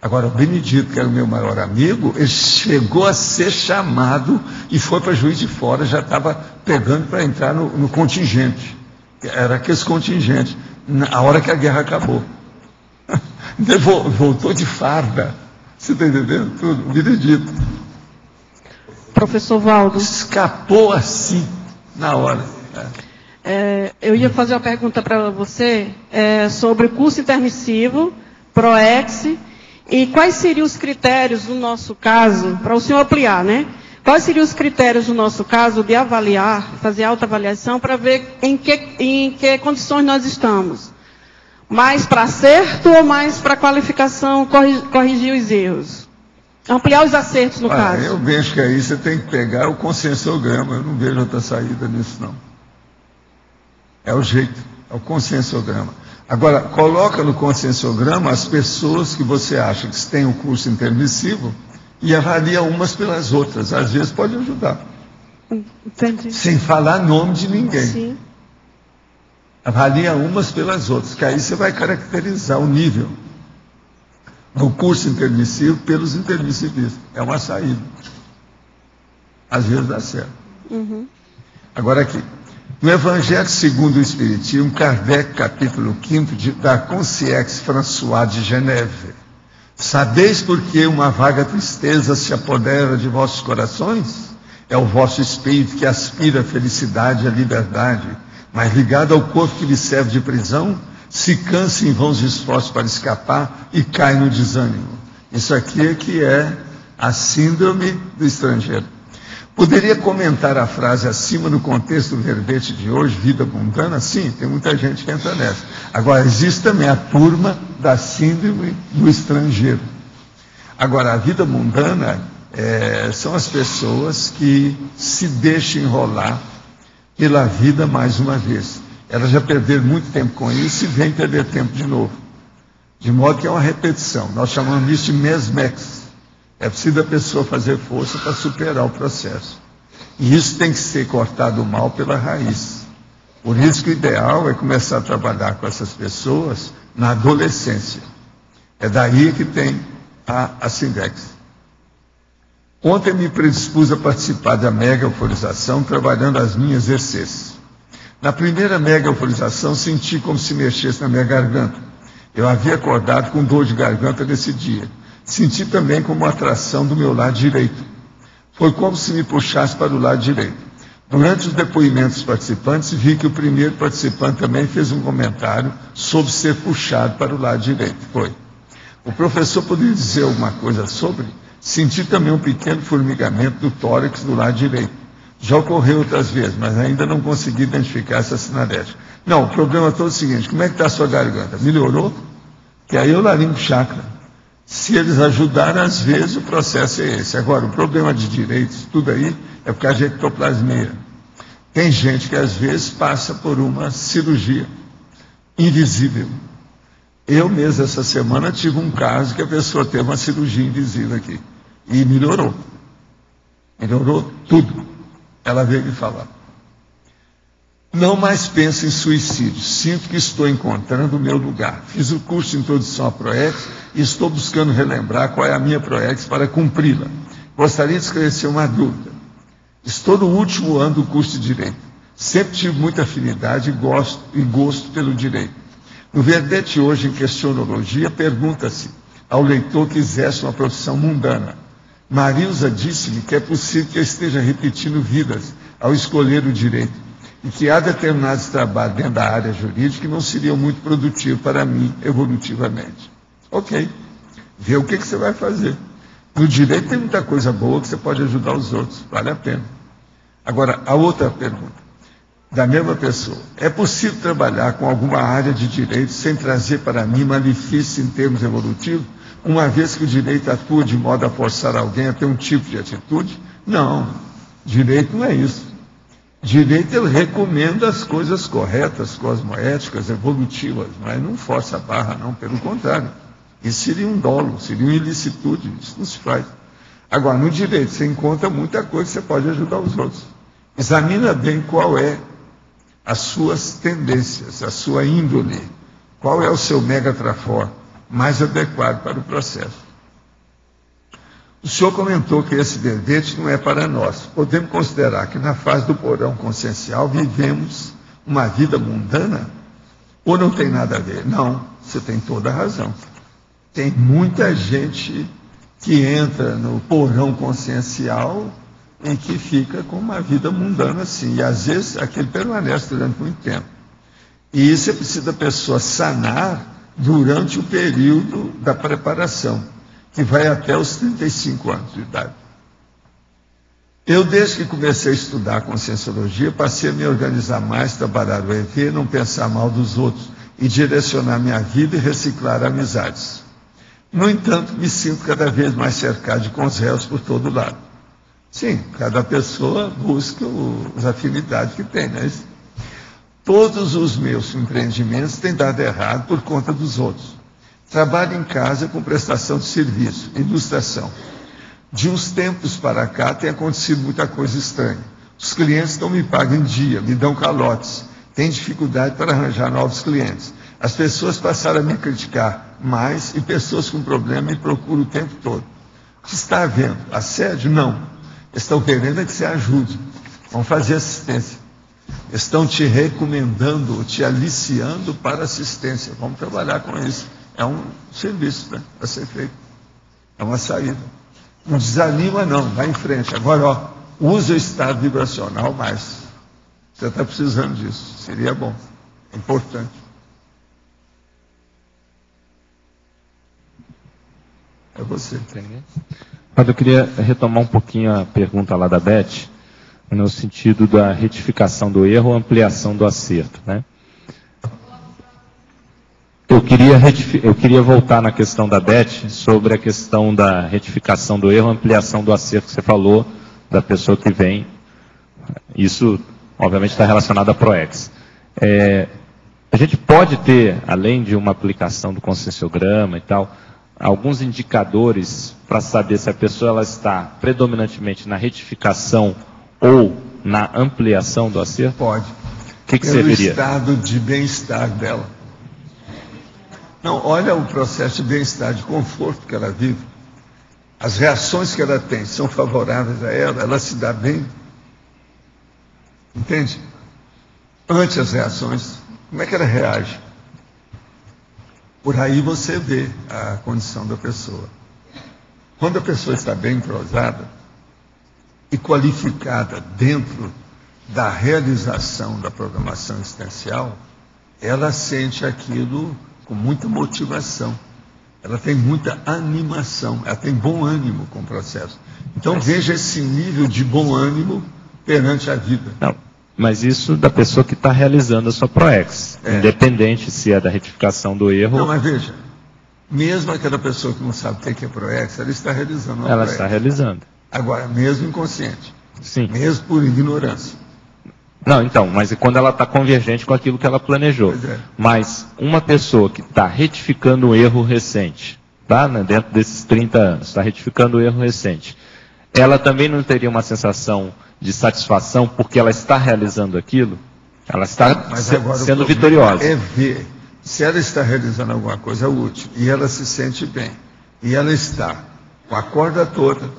Agora, o Benedito, que era o meu maior amigo, ele chegou a ser chamado e foi para Juiz de Fora, já estava pegando para entrar no contingente. Era aqueles contingentes, na hora que a guerra acabou. Voltou de farda. Você está entendendo tudo? O Benedito. Professor Valdo. Escapou assim, na hora. Eu ia fazer uma pergunta para você sobre o curso intermissivo, PROEX, e quais seriam os critérios no nosso caso, para o senhor ampliar, né? Quais seriam os critérios no nosso caso de avaliar, fazer autoavaliação, para ver em que condições nós estamos? Mais para acerto ou mais para qualificação, corrigir os erros? Ampliar os acertos, no caso. Eu vejo que aí você tem que pegar o consensograma. Eu não vejo outra saída nisso, não. É o jeito, é o consensograma. Agora, coloca no consensograma as pessoas que você acha que têm o curso intermissivo e avalia umas pelas outras. Às vezes pode ajudar. Entendi. Sem falar nome de ninguém. Sim. Avalia umas pelas outras, que aí você vai caracterizar o nível do curso intermissivo pelos intermissivistas. É uma saída. Às vezes dá certo. Uhum. Agora aqui. No Evangelho segundo o Espiritismo, Kardec, capítulo 5, da Concierge François de Geneve. Sabeis por que uma vaga tristeza se apodera de vossos corações? É o vosso espírito que aspira à felicidade e à liberdade, mas ligado ao corpo que lhe serve de prisão, se cansa em vãos esforços para escapar e cai no desânimo. Isso aqui é que é a síndrome do estrangeiro. Poderia comentar a frase acima no contexto do verbete de hoje, vida mundana? Sim, tem muita gente que entra nessa. Agora, existe também a turma da síndrome do estrangeiro. Agora, a vida mundana são as pessoas que se deixam enrolar pela vida mais uma vez. Elas já perderam muito tempo com isso e vêm perder tempo de novo. De modo que é uma repetição. Nós chamamos isso de mesmex. É preciso a pessoa fazer força para superar o processo. E isso tem que ser cortado mal pela raiz. Por isso que o ideal é começar a trabalhar com essas pessoas na adolescência. É daí que tem a Sindex. Ontem me predispus a participar da mega euforização, trabalhando as minhas ECs. Na primeira mega euforização, senti como se mexesse na minha garganta. Eu havia acordado com dor de garganta nesse dia. Senti também como uma atração do meu lado direito. Foi como se me puxasse para o lado direito. Durante os depoimentos dos participantes, vi que o primeiro participante também fez um comentário sobre ser puxado para o lado direito. Foi. O professor poderia dizer alguma coisa sobre? Senti também um pequeno formigamento do tórax do lado direito. Já ocorreu outras vezes, mas ainda não consegui identificar essa sinalética. Não, o problema todo é o seguinte, como é que está a sua garganta? Melhorou? Que aí é o laringo chakra. Se eles ajudarem, às vezes o processo é esse. Agora, o problema de direitos, tudo aí, é por causa de ectoplasmia. Tem gente que às vezes passa por uma cirurgia invisível. Eu mesmo, essa semana, tive um caso que a pessoa teve uma cirurgia invisível aqui. E melhorou. Melhorou tudo. Ela veio me falar. Não mais penso em suicídio. Sinto que estou encontrando o meu lugar. Fiz o curso de introdução à ProEx e estou buscando relembrar qual é a minha ProEx para cumpri-la. Gostaria de esclarecer uma dúvida. Estou no último ano do curso de Direito. Sempre tive muita afinidade e gosto pelo direito. No verbete hoje, em questionologia, pergunta-se ao leitor que exerce uma profissão mundana. Marilza disse-me que é possível que eu esteja repetindo vidas ao escolher o direito e que há determinados trabalhos dentro da área jurídica que não seriam muito produtivos para mim, evolutivamente. Ok. Vê o que você vai fazer. No direito tem muita coisa boa que você pode ajudar os outros. Vale a pena. Agora, a outra pergunta. Da mesma pessoa. É possível trabalhar com alguma área de direito sem trazer para mim malefício em termos evolutivos, uma vez que o direito atua de modo a forçar alguém a ter um tipo de atitude? Não. Direito não é isso. Direito, ele recomenda as coisas corretas, cosmoéticas, evolutivas, mas não força a barra, não. Pelo contrário. Isso seria um dolo, seria uma ilicitude. Isso não se faz. Agora, no direito, você encontra muita coisa que você pode ajudar os outros. Examina bem qual é as suas tendências, a sua índole, qual é o seu megatrafor mais adequado para o processo. O senhor comentou que esse verbete não é para nós. Podemos considerar que na fase do porão consciencial vivemos uma vida mundana? Ou não tem nada a ver? Não, você tem toda a razão. Tem muita gente que entra no porão consciencial em que fica com uma vida mundana assim, e às vezes aquele permanece durante muito tempo. E isso é preciso a pessoa sanar durante o período da preparação, que vai até os 35 anos de idade. Eu, desde que comecei a estudar conscienciologia, passei a me organizar mais, trabalhar o EV, não pensar mal dos outros, e direcionar minha vida e reciclar amizades. No entanto, me sinto cada vez mais cercado de conselhos por todo lado. Sim, cada pessoa busca as afinidades que tem, né? Todos os meus empreendimentos têm dado errado por conta dos outros. Trabalho em casa com prestação de serviço, ilustração. De uns tempos para cá tem acontecido muita coisa estranha. Os clientes não me pagam em dia, me dão calotes. Tem dificuldade para arranjar novos clientes. As pessoas passaram a me criticar mais e pessoas com problema me procuram o tempo todo. O que está havendo? Assédio? Não. Estão querendo é que você ajude. Vamos fazer assistência. Estão te recomendando, te aliciando para assistência. Vamos trabalhar com isso. É um serviço, né, a ser feito. É uma saída. Não desanima, não. Vai em frente. Agora, usa o estado vibracional mais. Você está precisando disso. Seria bom. É importante. É você. Eu queria retomar um pouquinho a pergunta lá da Beth, no sentido da retificação do erro, ampliação do acerto, né? Eu queria voltar na questão da Beth sobre a questão da retificação do erro, ampliação do acerto que você falou, da pessoa que vem. Isso, obviamente, está relacionado à ProEx. A gente pode ter, além de uma aplicação do conscienciograma e tal, alguns indicadores para saber se a pessoa ela está predominantemente na retificação ou na ampliação do acerto? Pode. O que Pelo serviria? estado de bem-estar dela. Não, olha o processo de bem-estar, de conforto que ela vive. As reações que ela tem são favoráveis a ela se dá bem. Entende? Ante as reações, como é que ela reage? Por aí você vê a condição da pessoa. Quando a pessoa está bem entrosada e qualificada dentro da realização da programação existencial, ela sente aquilo com muita motivação. Ela tem muita animação, ela tem bom ânimo com o processo. Então veja esse nível de bom ânimo perante a vida. Não, mas isso da pessoa que está realizando a sua ProEx, independente se é da retificação do erro. Não, mas veja, mesmo aquela pessoa que não sabe o que é ProEx, ela está realizando uma ela ProEx. está realizando. Agora, mesmo inconsciente, Sim. mesmo por ignorância. Não, então, mas e quando ela está convergente com aquilo que ela planejou? Pois é. Mas uma pessoa que está retificando o erro recente, tá, né, dentro desses 30 anos, está retificando o erro recente, ela também não teria uma sensação de satisfação porque ela está realizando aquilo? Ela está sendo vitoriosa. É ver se ela está realizando alguma coisa útil e ela se sente bem. E ela está com a corda toda,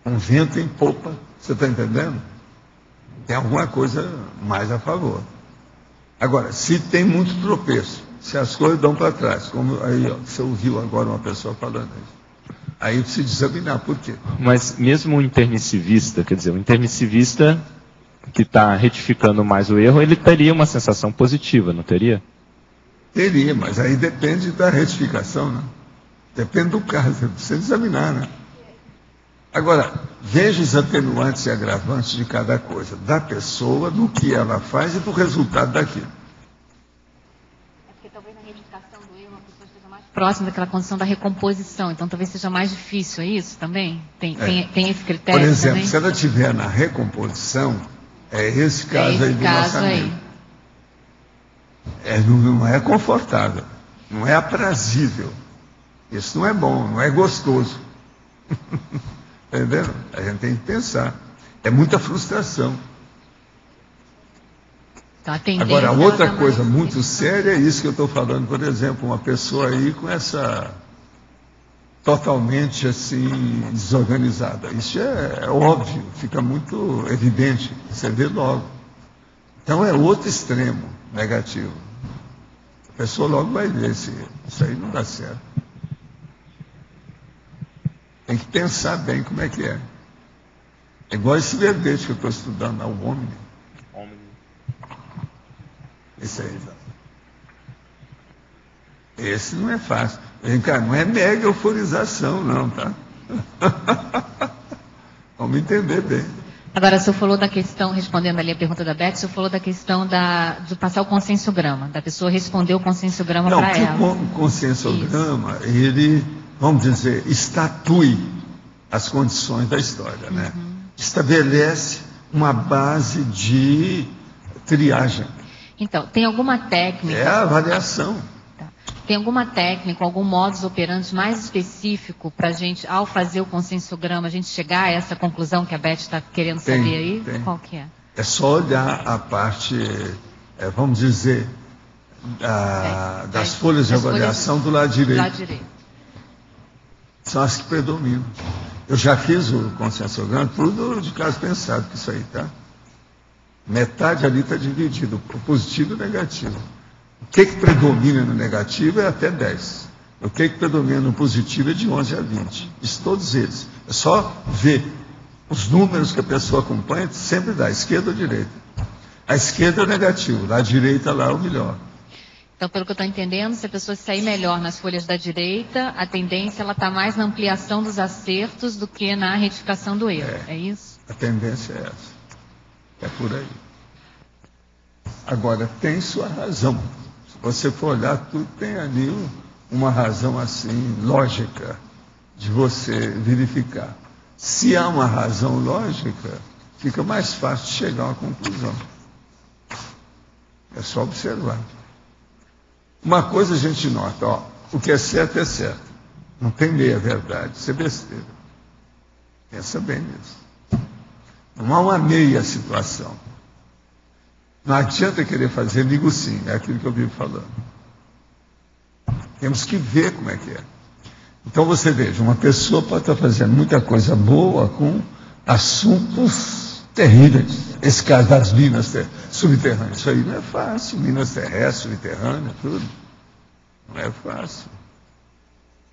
com vento em popa. Você está entendendo? Tem alguma coisa mais a favor. Agora, se tem muito tropeço, se as coisas dão para trás, como aí ó, você ouviu agora uma pessoa falando isso, aí precisa examinar por quê. Mas mesmo o intermissivista, quer dizer, o intermissivista que está retificando mais o erro, ele teria uma sensação positiva, não teria? Teria, mas aí depende da retificação, né? Depende do caso, precisa examinar, né? Agora, veja os atenuantes e agravantes de cada coisa, da pessoa, do que ela faz e do resultado daquilo. É porque talvez na retificação do erro a pessoa esteja mais próxima daquela condição da recomposição, então talvez seja mais difícil, é isso também? Tem esse critério? Por exemplo, também? se ela estiver na recomposição, é esse caso aí do lançamento. Não é confortável, não é aprazível. Isso não é bom, não é gostoso. Entendeu? A gente tem que pensar. É muita frustração. Então, agora, outra coisa muito séria é isso que eu estou falando, por exemplo, uma pessoa aí com essa totalmente assim desorganizada. Isso é óbvio, fica muito evidente, você vê logo. Então é outro extremo negativo. A pessoa logo vai ver se isso aí não dá certo. Tem que pensar bem como é que é. É igual esse verbete que eu estou estudando, o homem. Esse aí. Esse não é fácil. Vem cá, não é mega euforização, não, tá? Vamos entender bem. Agora, o senhor falou da questão, respondendo ali a pergunta da Beth, o senhor falou da questão de passar o consensograma, da pessoa responder o consensograma para ela. Não, o consensograma, ele, vamos dizer, estatui as condições da história, né? Estabelece uma base de triagem. Então, tem alguma técnica... É a avaliação. Tem alguma técnica, algum modus operandi mais específico para a gente, ao fazer o consensograma, a gente chegar a essa conclusão que a Beth está querendo saber aí? Tem. Qual que é? É só olhar a parte, vamos dizer, das folhas de avaliação do lado direito. São as que predominam. Eu já fiz o consensograma, tudo de caso pensado, que isso aí, tá? Metade ali está dividido, o positivo e o negativo. O que predomina no negativo é até 10. O que predomina no positivo é de 11 a 20. Isso todos eles. É só ver os números que a pessoa acompanha, sempre dá, esquerda ou direita. A esquerda é o negativo, a direita lá é o melhor. Então, pelo que eu estou entendendo, se a pessoa sair melhor nas folhas da direita, a tendência ela está mais na ampliação dos acertos do que na retificação do erro. É isso? A tendência é essa. É por aí. Agora, tem sua razão. Se você for olhar, tudo tem ali uma razão assim, lógica, de você verificar. Se há uma razão lógica, fica mais fácil de chegar a uma conclusão. É só observar. Uma coisa a gente nota, ó, o que é certo é certo. Não tem meia verdade, isso é besteira. Pensa bem nisso. Não há uma meia situação. Não adianta querer fazer migucinho, é aquilo que eu vivo falando. Temos que ver como é que é. Então você veja, uma pessoa pode estar fazendo muita coisa boa com assuntos terríveis. Esse caso das minas subterrâneas, isso aí não é fácil. Minas terrestres, subterrâneas, tudo. Não é fácil.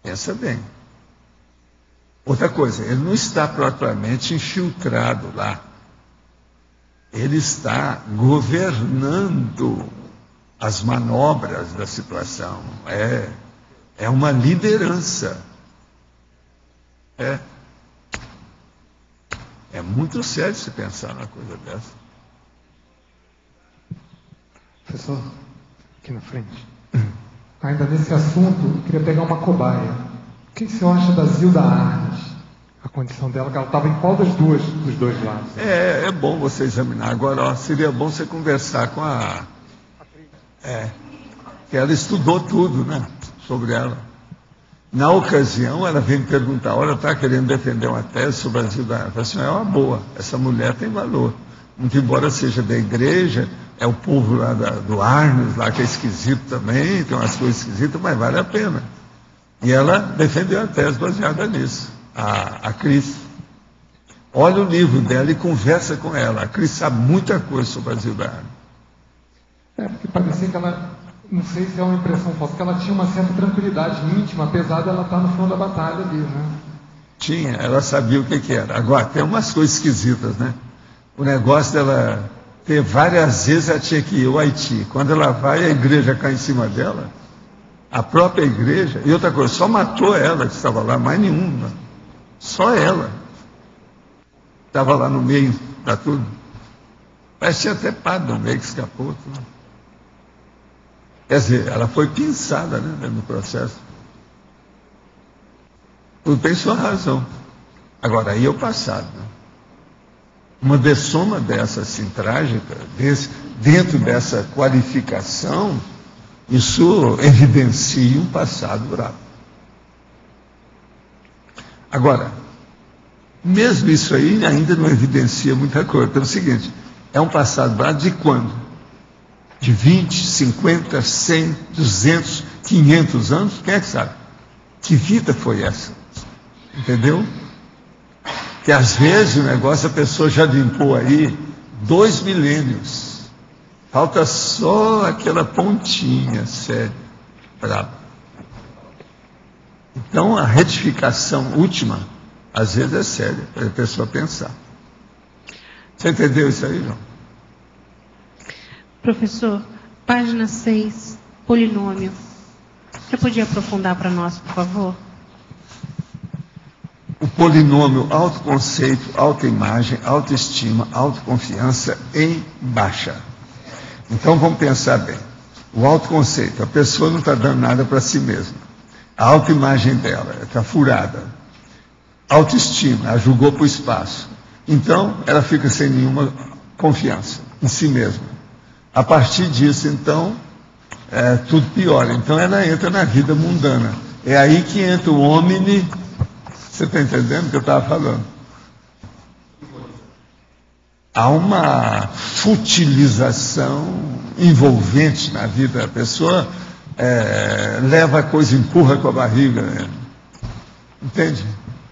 Pensa bem. Outra coisa, ele não está propriamente infiltrado lá. Ele está governando as manobras da situação. É uma liderança. É muito sério se pensar numa coisa dessa. Professor, aqui na frente. Ainda nesse assunto, eu queria pegar uma cobaia. O que você acha da Zilda Arnes? A condição dela, que ela estava em qual dos dois lados? É bom você examinar. Agora, ó, seria bom você conversar com a... que ela estudou tudo, né? Sobre ela. Na ocasião, ela veio me perguntar, olha, está querendo defender uma tese sobre a Zilda Arnes. Eu falei assim, é uma boa, essa mulher tem valor. Muito embora seja da igreja, é o povo lá do Arnes, lá que é esquisito também, tem umas coisas esquisitas, mas vale a pena. E ela defendeu a tese baseada nisso, a Cris. Olha o livro dela e conversa com ela. A Cris sabe muita coisa sobre a Zilda Arnes. Porque parecia que ela, não sei se é uma impressão falsa, que ela tinha uma certa tranquilidade íntima, apesar dela estar no front da batalha ali, né? Tinha, ela sabia o que era. Agora, tem umas coisas esquisitas, né? O negócio dela ter várias vezes ela tinha que ir ao Haiti. Quando ela vai, a igreja cai em cima dela. A própria igreja. E outra coisa, só matou ela que estava lá, mais nenhuma. Só ela. Estava lá no meio da tudo. Parece que tinha até padre no meio que escapou. Tudo. Quer dizer, ela foi pinçada, né, no processo. Tudo tem sua razão. Agora, aí é o passado. Né? Uma dessoma dessa assim, trágica, dentro dessa qualificação, isso evidencia um passado bravo. Agora, mesmo isso aí ainda não evidencia muita coisa. Pelo seguinte, é um passado bravo de quando? De 20, 50, 100, 200, 500 anos? Quem é que sabe? Que vida foi essa? Entendeu? Que às vezes o negócio a pessoa já limpou aí 2 milênios. Falta só aquela pontinha, sério, brava. Então a retificação última, às vezes é séria, para a pessoa pensar. Você entendeu isso aí, João? Professor, página 6, polinômio. Você podia aprofundar para nós, por favor? O polinômio autoconceito, autoimagem, autoestima, autoconfiança em baixa. Então vamos pensar bem. O autoconceito, a pessoa não está dando nada para si mesma. A autoimagem dela está furada. Autoestima, ela julgou para o espaço. Então ela fica sem nenhuma confiança em si mesma. A partir disso, então, tudo piora. Então ela entra na vida mundana. É aí que entra o homem. Você está entendendo o que eu estava falando? Há uma futilização envolvente na vida da pessoa, leva a coisa, empurra com a barriga. Né? Entende?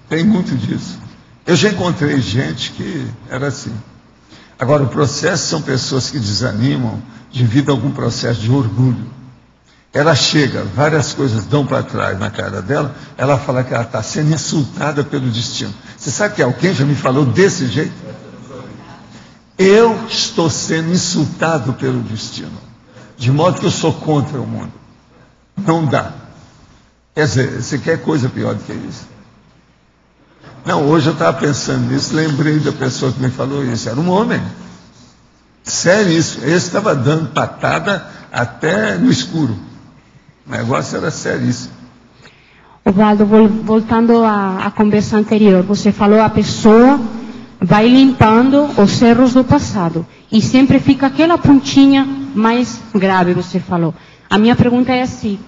Tem muito disso. Eu já encontrei gente que era assim. Agora, o processo são pessoas que desanimam devido a algum processo de orgulho. Ela chega, várias coisas dão para trás na cara dela, ela fala que ela está sendo insultada pelo destino. Você sabe que alguém já me falou desse jeito? Eu estou sendo insultado pelo destino, de modo que eu sou contra o mundo. Não dá. Quer dizer, você quer coisa pior do que isso? Não, hoje eu estava pensando nisso, lembrei da pessoa que me falou isso, era um homem. Sério isso, esse estava dando patada até no escuro. O negócio era seríssimo. Oswaldo, voltando à conversa anterior, você falou a pessoa vai limpando os erros do passado e sempre fica aquela pontinha mais grave, você falou. A minha pergunta é assim,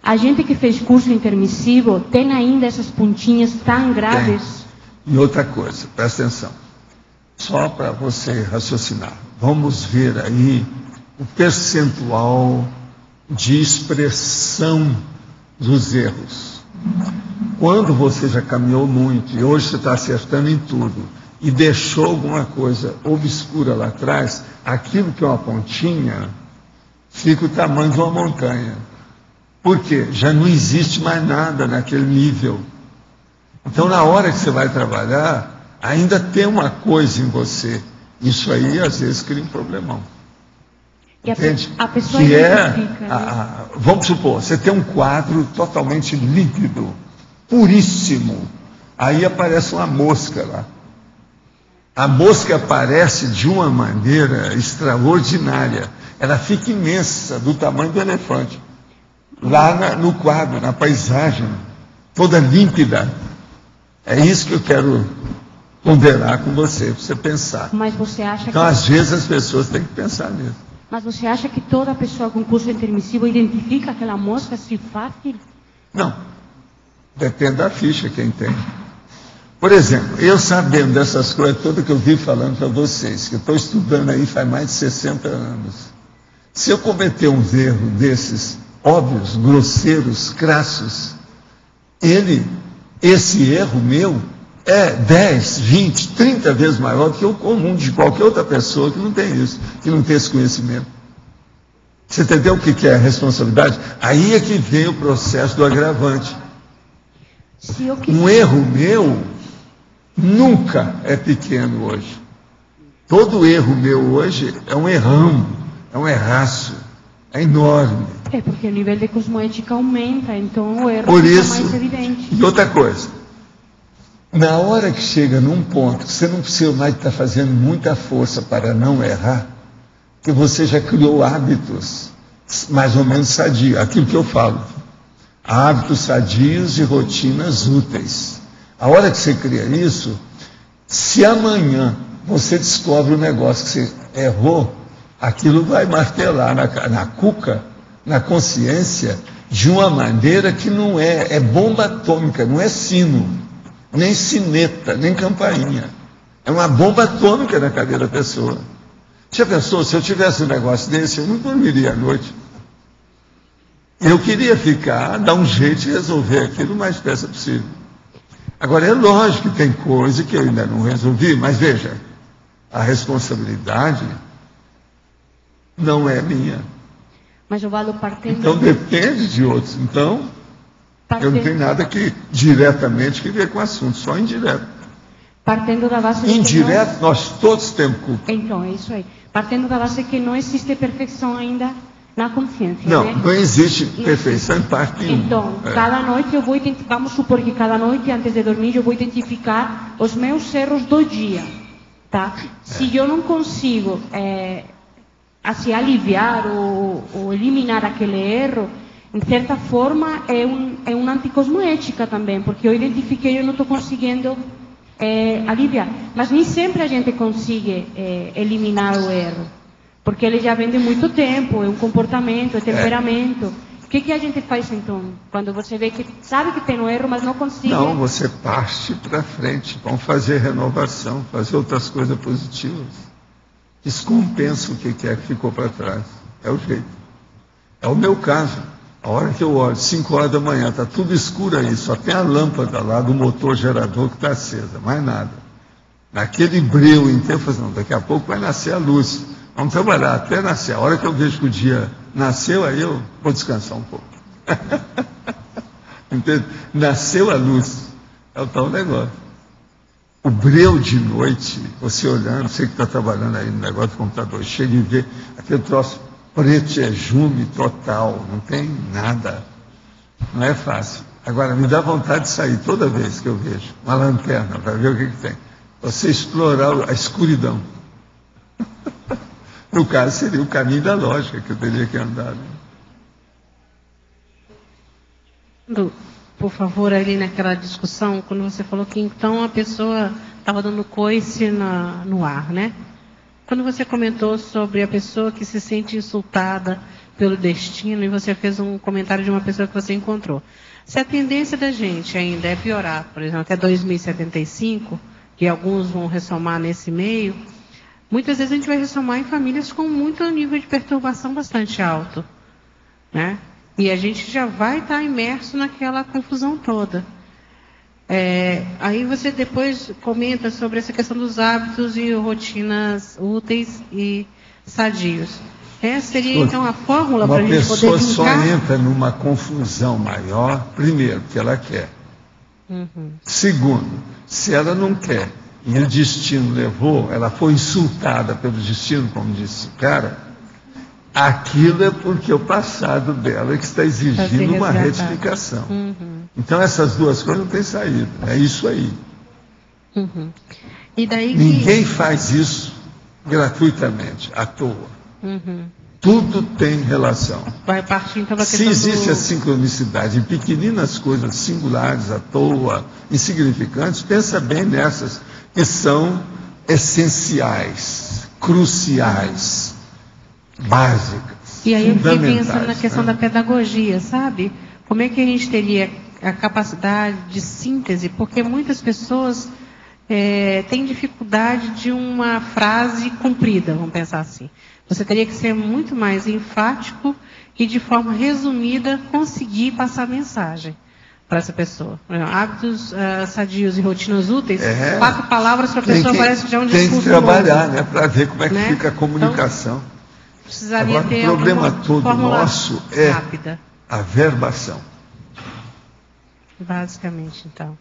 a gente que fez curso intermissivo tem ainda essas pontinhas tão graves? Tem. E outra coisa, presta atenção. Só para você raciocinar. Vamos ver aí o percentual de expressão dos erros. Quando você já caminhou muito e hoje você está acertando em tudo e deixou alguma coisa obscura lá atrás, aquilo que é uma pontinha fica o tamanho de uma montanha. Por quê? Já não existe mais nada naquele nível. Então, na hora que você vai trabalhar, ainda tem uma coisa em você. Isso aí, às vezes, cria um problemão. Entende? A pessoa que vamos supor, você tem um quadro totalmente líquido, puríssimo. Aí aparece uma mosca lá. A mosca aparece de uma maneira extraordinária. Ela fica imensa, do tamanho do elefante. Lá no quadro, na paisagem, toda límpida. É isso que eu quero ponderar com você, para você pensar. Mas você acha então, às vezes, as pessoas têm que pensar nisso. Mas você acha que toda pessoa com curso intermissivo identifica aquela mosca assim fácil? Não. Depende da ficha quem tem. Por exemplo, eu sabendo dessas coisas todas que eu vi falando para vocês, que eu estou estudando aí faz mais de 60 anos. Se eu cometer um erro desses óbvios, grosseiros, crassos, esse erro meu é 10, 20, 30 vezes maior do que o comum de qualquer outra pessoa que não tem isso, que não tem esse conhecimento. Você entendeu o que é a responsabilidade? Aí é que vem o processo do agravante. Um erro meu nunca é pequeno hoje. Todo erro meu hoje é um errão, é um erraço, é enorme. É porque o nível de cosmoética aumenta, então o erro Por fica isso, mais evidente. E outra coisa, na hora que chega num ponto que você não precisa mais estar fazendo muita força para não errar, que você já criou hábitos mais ou menos sadios, aquilo que eu falo, hábitos sadios e rotinas úteis. A hora que você cria isso, se amanhã você descobre um negócio que você errou, aquilo vai martelar na cuca, na consciência, de uma maneira que não é bomba atômica, não é sino, nem sineta, nem campainha. É uma bomba atômica na cabeça da pessoa. Já pensou, se eu tivesse um negócio desse, eu não dormiria à noite. Eu queria dar um jeito de resolver aquilo o mais depressa possível. Agora, é lógico que tem coisa que eu ainda não resolvi, mas veja, a responsabilidade não é minha. Mas eu valo partindo... Então, depende de outros. Então, eu não tenho nada diretamente que ver com o assunto, só indireto. Partindo da base indireto, nós todos temos culpa. Então, é isso aí. Partindo da base que não existe perfeição ainda na consciência. Não, né? Não existe perfeição em parte nenhuma. Então, cada noite eu vou identificar, vamos supor que cada noite, antes de dormir, eu vou identificar os meus erros do dia. Tá? Se eu não consigo assim, aliviar ou eliminar aquele erro, em certa forma, é uma anticosmoética também, porque eu identifiquei e eu não estou conseguindo aliviar. Mas nem sempre a gente consegue eliminar o erro, porque ele já vem de muito tempo, é um comportamento, é temperamento. O que a gente faz então? Quando você vê que sabe que tem um erro, mas não consegue... Não, você parte para frente, vamos fazer renovação, fazer outras coisas positivas. Descompensa o que é que ficou para trás. É o jeito. É o meu caso. A hora que eu olho, 5 horas da manhã, está tudo escuro aí, só tem a lâmpada lá do motor gerador que está acesa, mais nada. Naquele breu inteiro, eu falei, não, daqui a pouco vai nascer a luz. Vamos trabalhar até nascer. A hora que eu vejo que o dia nasceu, aí eu vou descansar um pouco. Entende? Nasceu a luz. É o tal negócio. O breu de noite, você olhando, você que está trabalhando aí no negócio do computador, cheio de ver aquele troço preto, ejume total, não tem nada. Não é fácil. Agora, me dá vontade de sair toda vez que eu vejo uma lanterna para ver o que tem. Você explorar a escuridão. No caso, seria o caminho da lógica que eu teria que andar. Né? Por favor, ali naquela discussão, quando você falou que então a pessoa estava dando coice no ar, né? Quando você comentou sobre a pessoa que se sente insultada pelo destino e você fez um comentário de uma pessoa que você encontrou. Se a tendência da gente ainda é piorar, por exemplo, até 2075, que alguns vão ressomar nesse meio, muitas vezes a gente vai ressomar em famílias com muito nível de perturbação bastante alto, né? E a gente já vai estar imerso naquela confusão toda. Aí você depois comenta sobre essa questão dos hábitos e rotinas úteis e sadios. Essa seria, então, a fórmula para a gente poder Uma pessoa linkar? só entra numa confusão maior, primeiro, que ela quer. Segundo, se ela não quer e o destino levou, ela foi insultada pelo destino, como disse o cara, aquilo é porque o passado dela é que está exigindo uma retificação. Então essas duas coisas não têm saída. É isso aí. E daí Ninguém faz isso gratuitamente, à toa. Tudo tem relação. vai partir então da Se questão existe do... a sincronicidade em pequeninas coisas singulares, à toa, insignificantes, pensa bem nessas que são essenciais, cruciais, básicas, E aí eu fiquei fundamentais, pensando na questão né? da pedagogia, sabe? Como é que a gente teria a capacidade de síntese? Porque muitas pessoas têm dificuldade de uma frase comprida, vamos pensar assim. Você teria que ser muito mais enfático e, de forma resumida, conseguir passar a mensagem para essa pessoa. Hábitos sadios e rotinas úteis, 4 palavras para a pessoa, parece que já é um discurso Tem que trabalhar, novo, né, para ver como é que né? fica a comunicação. Precisaria Agora, ter o problema alguma todo fórmula nosso é rápida, a verbação. basicamente, então.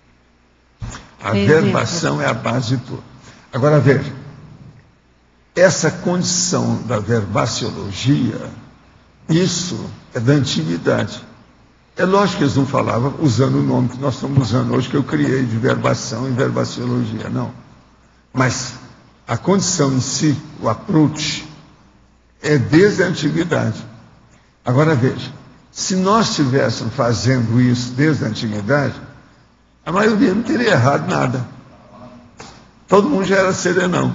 A Exemplo. verbação é a base de tudo. Agora, veja, essa condição da verbaciologia, isso é da antiguidade. É lógico que eles não falavam usando o nome que nós estamos usando hoje, que eu criei de verbação e verbaciologia, não. Mas a condição em si, o approach, é desde a antiguidade. Agora veja, se nós estivéssemos fazendo isso desde a antiguidade, a maioria não teria errado nada. Todo mundo já era serenão.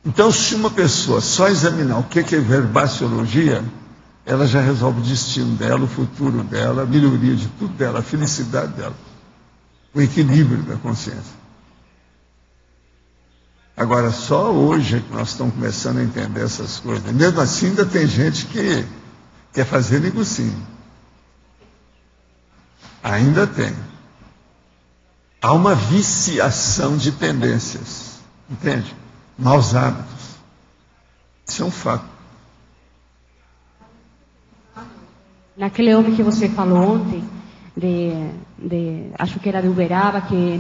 Então, se uma pessoa só examinar o que é verbaciologia, ela já resolve o destino dela, o futuro dela, a melhoria de tudo dela, a felicidade dela, o equilíbrio da consciência. Agora, só hoje é que nós estamos começando a entender essas coisas. Mesmo assim, ainda tem gente que quer fazer negocinho. Ainda tem. Há uma viciação de tendências, entende? Maus hábitos. Isso é um fato. Naquele homem que você falou ontem, acho que era de Uberaba, que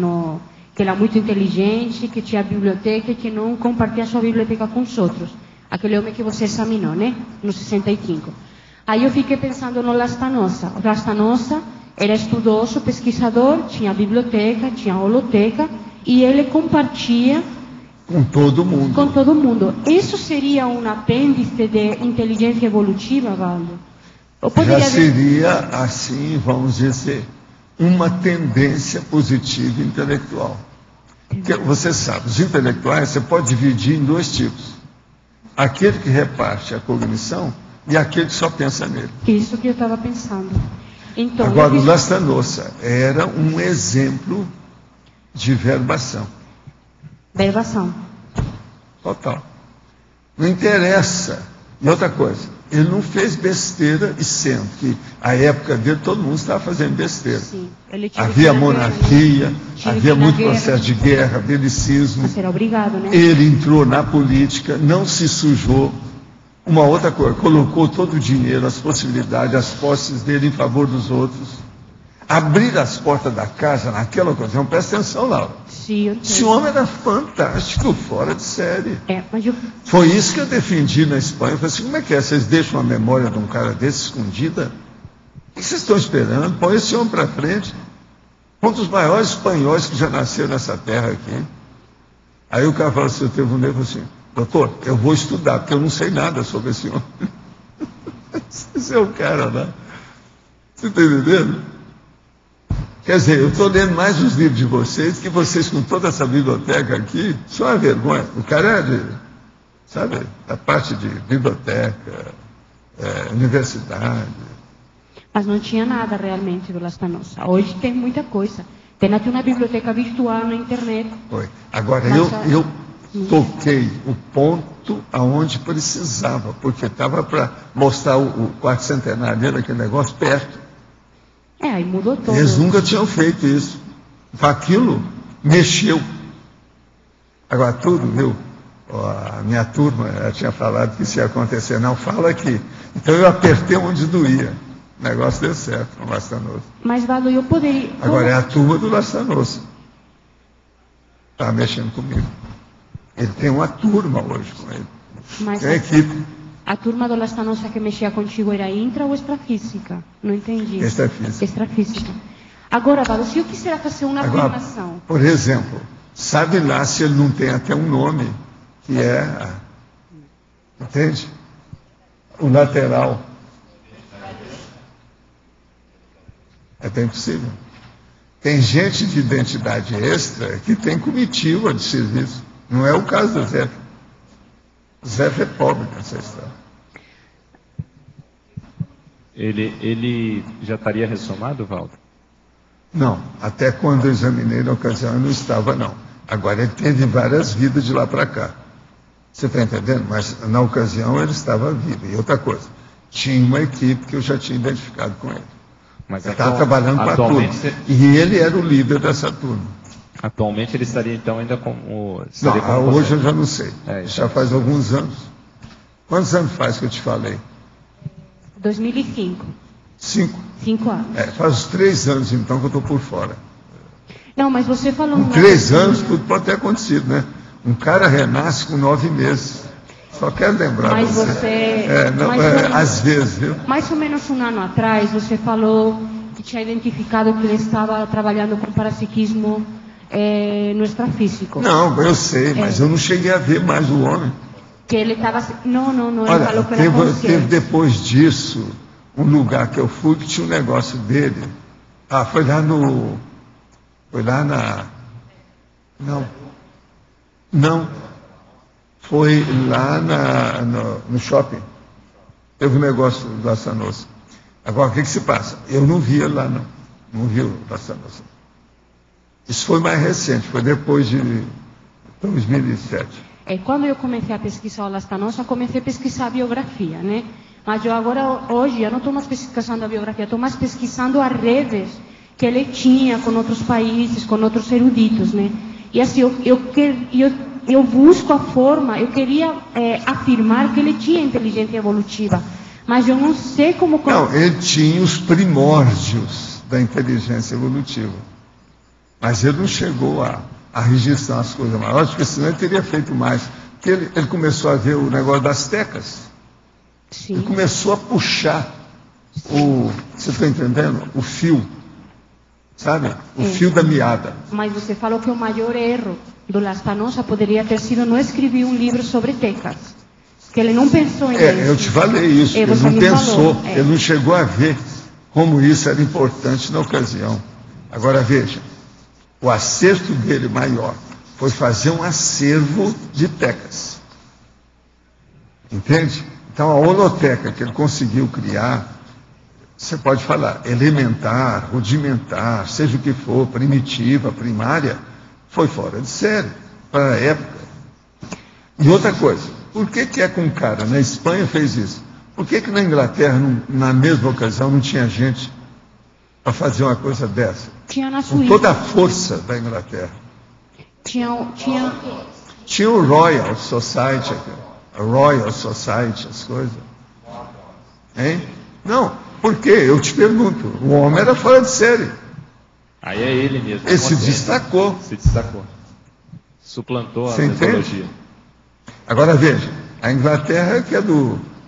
era muito inteligente, que tinha biblioteca e que não compartia sua biblioteca com os outros. Aquele homem que você examinou, né? No 65. Aí eu fiquei pensando no Lastanossa. O Lastanossa era estudioso, pesquisador, tinha biblioteca, tinha holoteca, e ele compartilha com todo mundo. Com todo mundo. Isso seria um apêndice de inteligência evolutiva, Valdo? Já seria, assim, vamos dizer, uma tendência positiva intelectual. Porque você sabe, os intelectuais você pode dividir em 2 tipos. Aquele que reparte a cognição e aquele que só pensa nele. Isso que eu estava pensando. Então, agora, o Lastanossa era um exemplo de verbação. Verbação. Total. Não interessa. E outra coisa, ele não fez besteira, e sendo que a época dele todo mundo estava fazendo besteira. Sim. Havia monarquia, havia muito processo de guerra, belicismo. Você era obrigado, né? Ele entrou na política, não se sujou. Uma outra coisa, colocou todo o dinheiro, as possibilidades, as posses dele em favor dos outros. Abrir as portas da casa naquela ocasião, presta atenção, Laura. Sim, esse homem era fantástico, fora de série. Mas eu... Foi isso que eu defendi na Espanha. Eu falei assim, como é que é? Vocês deixam a memória de um cara desse escondida? O que vocês estão esperando? Põe esse homem para frente. Um dos maiores espanhóis que já nasceram nessa terra aqui. Aí o cara falou assim, eu teve um negro assim, doutor, eu vou estudar, porque eu não sei nada sobre esse homem. Esse é o cara lá. Você está entendendo? Quer dizer, eu estou lendo mais os livros de vocês, que vocês com toda essa biblioteca aqui, isso é uma vergonha. O cara é de, sabe, da parte de biblioteca, universidade. Mas não tinha nada realmente do Lastanossa. Hoje tem muita coisa. Tem até uma biblioteca virtual na internet. Foi. Agora, Mas, eu toquei o ponto aonde precisava, porque estava para mostrar o quarto centenário dele, aquele negócio, perto. Aí mudou todo. Eles nunca tinham feito isso. Aquilo mexeu. Agora, tudo, viu? A minha turma já tinha falado que isso ia acontecer. Não, fala aqui. Então eu apertei onde doía. O negócio deu certo com o Lastanoso. Mas, Valdo, eu poderia... Agora é a turma do Lastanoso. Está mexendo comigo. Ele tem uma turma hoje com ele. Mas tem equipe. A turma do Lastanoso que mexia contigo era intra ou extrafísica? Não entendi. Extrafísica. Extrafísica. Agora, Valdo, se eu quiser fazer uma afirmação... Por exemplo, sabe lá se ele não tem até um nome, que é... Entende? O lateral. É bem possível. Tem gente de identidade extra que tem comitiva de serviço. Não é o caso do Zé. O Zé é pobre nessa história. Ele já estaria ressomado, Valdo? Não. Até quando eu examinei na ocasião, ele não estava, não. Agora, ele teve várias vidas de lá para cá. Você está entendendo? Mas, na ocasião, ele estava vivo. E outra coisa, tinha uma equipe que eu já tinha identificado com ele. Mas ele estava trabalhando com a turma. E ele era o líder dessa turma. Atualmente ele estaria, então, ainda como... Não, hoje eu já não sei. É, já faz alguns anos. Quantos anos faz que eu te falei? 2005. 5? 5 anos. Faz 3 anos, então, que eu estou por fora. Não, mas você falou... Com 3 anos, tudo pode ter acontecido, né? Um cara renasce com 9 meses. Só quero lembrar mas você. Às vezes, viu? Mais ou menos um ano atrás, você falou que tinha identificado que ele estava trabalhando com parapsiquismo no extrafísico. Não, eu sei, mas eu não cheguei a ver mais o homem. Que ele estava... Não, olha, ele falou que era consciente. Teve depois disso, um lugar que eu fui que tinha um negócio dele. Foi lá no... Foi lá na... Não. Foi lá no shopping. Teve um negócio do Lastanoso. Agora, o que se passa? Eu não vi ele lá, não. Não vi o Lastanoso. Isso foi mais recente, foi depois de 2007. Quando eu comecei a pesquisar o Lastanoso, eu comecei a pesquisar a biografia, né? Mas eu agora, hoje, eu não estou mais pesquisando a biografia, estou mais pesquisando as redes que ele tinha com outros países, com outros eruditos, né? E assim, eu busco a forma, eu queria afirmar que ele tinha inteligência evolutiva, mas eu não sei como... Não, ele tinha os primórdios da inteligência evolutiva, mas ele não chegou a registrar as coisas maiores, porque senão ele teria feito mais. Porque ele começou a ver o negócio das tecas. Sim. Ele começou a puxar você está entendendo? O fio, sabe? O fio da meada. Mas você falou que o maior erro do Lastanoso poderia ter sido não escrever um livro sobre tecas. Que ele não pensou em isso. Eu te falei isso. Ele não pensou, ele não chegou a ver como isso era importante na ocasião. Agora veja, o acerto dele maior foi fazer um acervo de tecas. Entende? Então a holoteca que ele conseguiu criar, você pode falar, elementar, rudimentar, seja o que for, primitiva, primária, foi fora de série, para a época. E outra coisa, por que que um cara na Espanha fez isso? Por que na Inglaterra, na mesma ocasião, não tinha gente para fazer uma coisa dessa? Tinha na Suíça. Com toda a força da Inglaterra. Tinha o Royal Society, as coisas. Hein? Não, por quê? Eu te pergunto. O homem era fora de série. Aí é ele mesmo. Ele se destacou. Suplantou a metodologia. Agora veja, a Inglaterra que é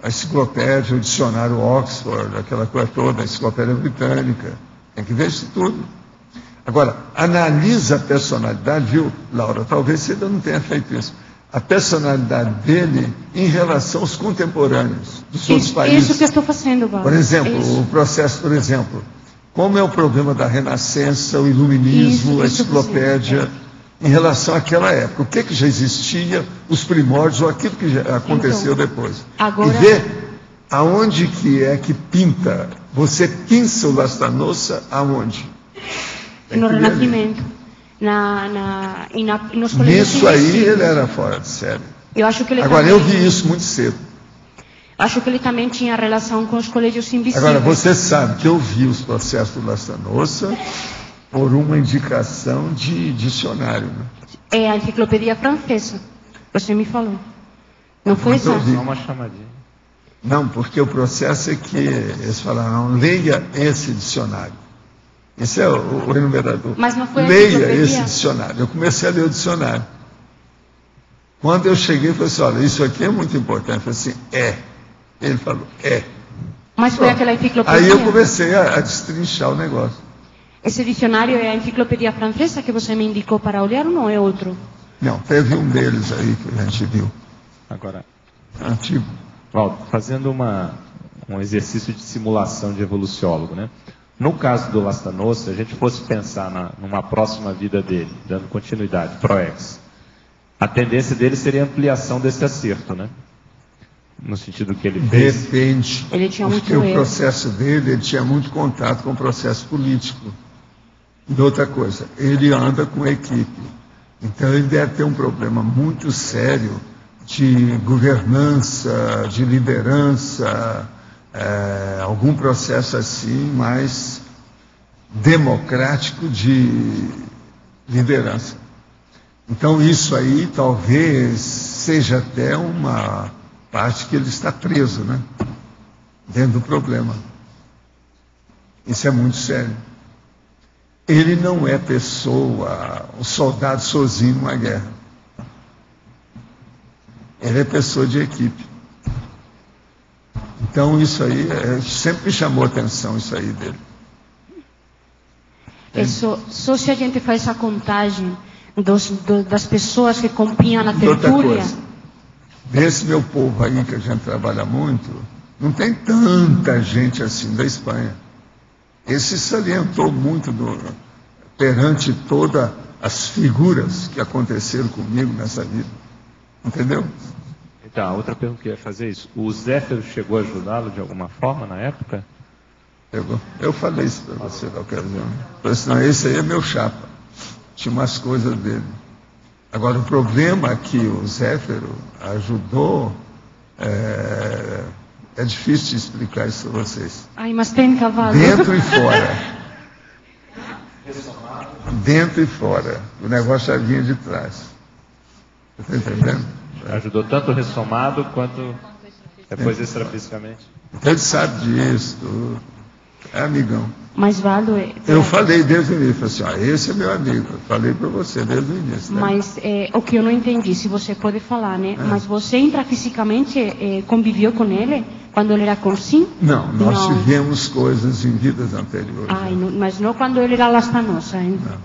a enciclopédia, o dicionário Oxford, aquela coisa toda, a enciclopédia britânica. Tem que ver isso tudo. Agora, analisa a personalidade, viu, Laura? Talvez você ainda não tenha feito isso. A personalidade dele em relação aos contemporâneos dos outros países. Isso que eu estou fazendo, Val. Por exemplo, o processo, por exemplo, como é o problema da Renascença, o Iluminismo, a enciclopédia, em relação àquela época. O que já existia, os primórdios, ou aquilo que já aconteceu depois. Agora... E ver aonde que é que pinta. Você pinça o Lastanoso aonde? no Renascimento. Nos colégios Nisso aí científicos. ele era fora de série. Eu acho que ele Agora, também, eu vi isso muito cedo. acho que ele também tinha relação com os colégios invisíveis. Agora, você sabe que eu vi os processos do Lastanossa por uma indicação de dicionário. Né? É a enciclopédia francesa. Você me falou. Não foi Muito essa? ouvi. Só uma chamadinha. Não, porque o processo é que eles falaram, leia esse dicionário. Esse é o enumerador. Mas não foi a leia enciclopédia? esse dicionário. Eu comecei a ler o dicionário. Quando eu cheguei, eu falei assim, olha, isso aqui é muito importante. Eu falei assim, é. Ele falou, é. Mas foi aquela enciclopédia? Aí eu comecei a destrinchar o negócio. Esse dicionário é a enciclopédia francesa que você me indicou para olhar ou não é outro? Não, teve um deles aí que a gente viu. Agora, Antigo. Valdo, fazendo um exercício de simulação de evoluciólogo, né? No caso do Lastanossa, se a gente fosse pensar numa próxima vida dele, dando continuidade, ProEx, a tendência dele seria a ampliação desse acerto, né? No sentido que ele fez. Depende. Ele tinha porque muito o erro. processo dele, ele tinha muito contato com o processo político. E outra coisa, ele anda com equipe. Então ele deve ter um problema muito sério de governança, de liderança, algum processo assim mais democrático de liderança. Então isso aí talvez seja até uma parte que ele está preso, né? Dentro do problema. Isso é muito sério. Ele não é pessoa, um soldado sozinho numa guerra. Ele é pessoa de equipe. Então isso aí sempre me chamou a atenção, isso aí dele. Só se a gente faz essa contagem das pessoas que compunham a Outra tertúlia. coisa, desse meu povo aí que a gente trabalha muito, não tem tanta gente assim da Espanha. Esse salientou muito perante todas as figuras que aconteceram comigo nessa vida. Entendeu? Então, a outra pergunta que eu ia fazer é isso. O Zéfiro chegou a ajudá-lo de alguma forma na época? Eu falei isso para você na ocasião. Falei assim, não, esse aí é meu chapa. Tinha umas coisas dele. Agora, o problema que o Zéfiro ajudou, é difícil de explicar isso para vocês. Ai, mas tem cavalo. Dentro e fora. Dentro e fora. O negócio já vinha de trás. Está entendendo? Ajudou tanto o ressomado quanto depois extrafisicamente? Ele sabe disso, tudo. É amigão. Mas Valdo, Eu falei desde o início, falei assim, esse é meu amigo. Eu falei para você desde o início. Né? Mas o que eu não entendi, se você pode falar, né? Mas você intrafisicamente conviveu com ele quando ele era Corsim? Não, nós tivemos coisas em vidas anteriores. Ai, não, mas não quando ele era Lastanossa, hein? Não.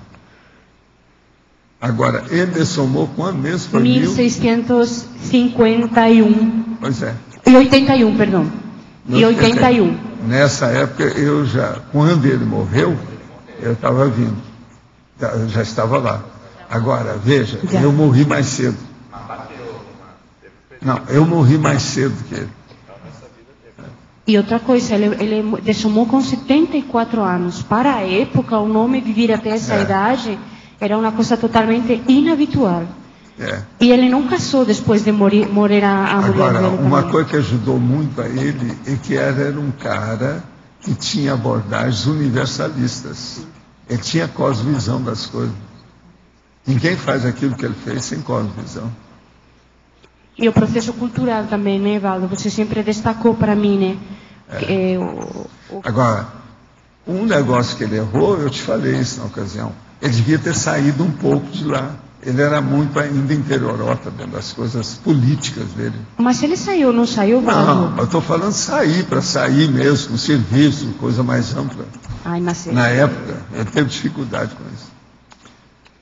Agora, ele somou quando mesmo? Foi 1651. Pois é. E 81, perdão. E 81. Nessa época, quando ele morreu, eu estava vindo. Eu já estava lá. Agora, veja, eu morri mais cedo. Não, eu morri mais cedo que ele. E outra coisa, ele dessomou com 74 anos. Para a época, um homem viver até essa idade era uma coisa totalmente inabitual. E ele não casou depois de morrer a mulher Agora, dele. uma também. coisa que ajudou muito a ele é que era um cara que tinha abordagens universalistas. Ele tinha cosmovisão das coisas. Ninguém faz aquilo que ele fez sem cosmovisão. E o processo cultural também, né, Valdo? Você sempre destacou para mim, né? Agora, um negócio que ele errou, eu te falei isso na ocasião. Ele devia ter saído um pouco de lá. Ele era muito ainda interiorota dentro das coisas políticas dele. Mas ele saiu, não saiu, Valdo? Não, eu estou falando sair, para sair mesmo, com serviço, coisa mais ampla. Ai, mas Na época, ele teve dificuldade com isso.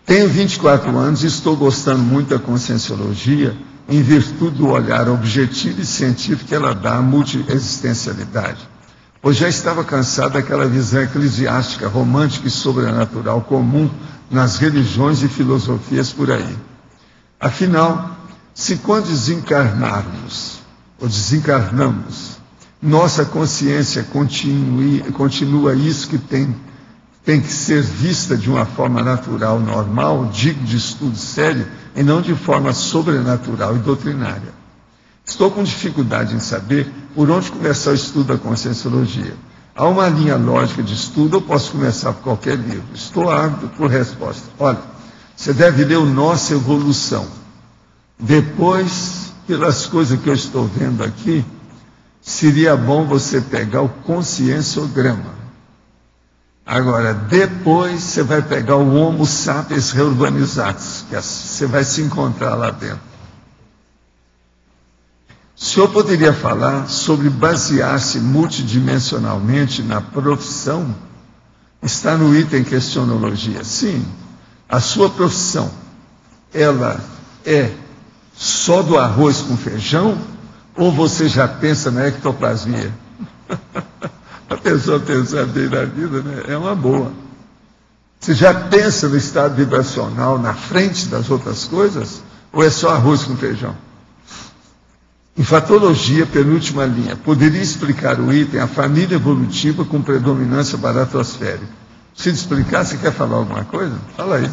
Tenho 24 anos e estou gostando muito da conscienciologia em virtude do olhar objetivo e científico que ela dá à multiexistencialidade. Pois já estava cansado daquela visão eclesiástica, romântica e sobrenatural comum nas religiões e filosofias por aí. Afinal, se quando desencarnarmos, ou desencarnamos, nossa consciência continua isso que tem tem que ser vista de uma forma natural, normal, digno de estudo sério, e não de forma sobrenatural e doutrinária. Estou com dificuldade em saber por onde começar o estudo da Conscienciologia. Há uma linha lógica de estudo, eu posso começar por qualquer livro. Estou ávido por resposta. Olha, você deve ler o Nossa Evolução. Depois, pelas coisas que eu estou vendo aqui, seria bom você pegar o Conscienciograma. Agora, depois você vai pegar o Homo Sapiens Reurbanizatus, que você vai se encontrar lá dentro. O senhor poderia falar sobre basear-se multidimensionalmente na profissão? Está no item questionologia. Sim, a sua profissão, ela é só do arroz com feijão? Ou você já pensa na ectoplasmia? A pessoa pensar bem na vida, né? É uma boa. Você já pensa no estado vibracional na frente das outras coisas? Ou é só arroz com feijão? Enfatologia, penúltima linha. Poderia explicar o item a família evolutiva com predominância baratrosférica? Se explicar, você quer falar alguma coisa? Fala aí.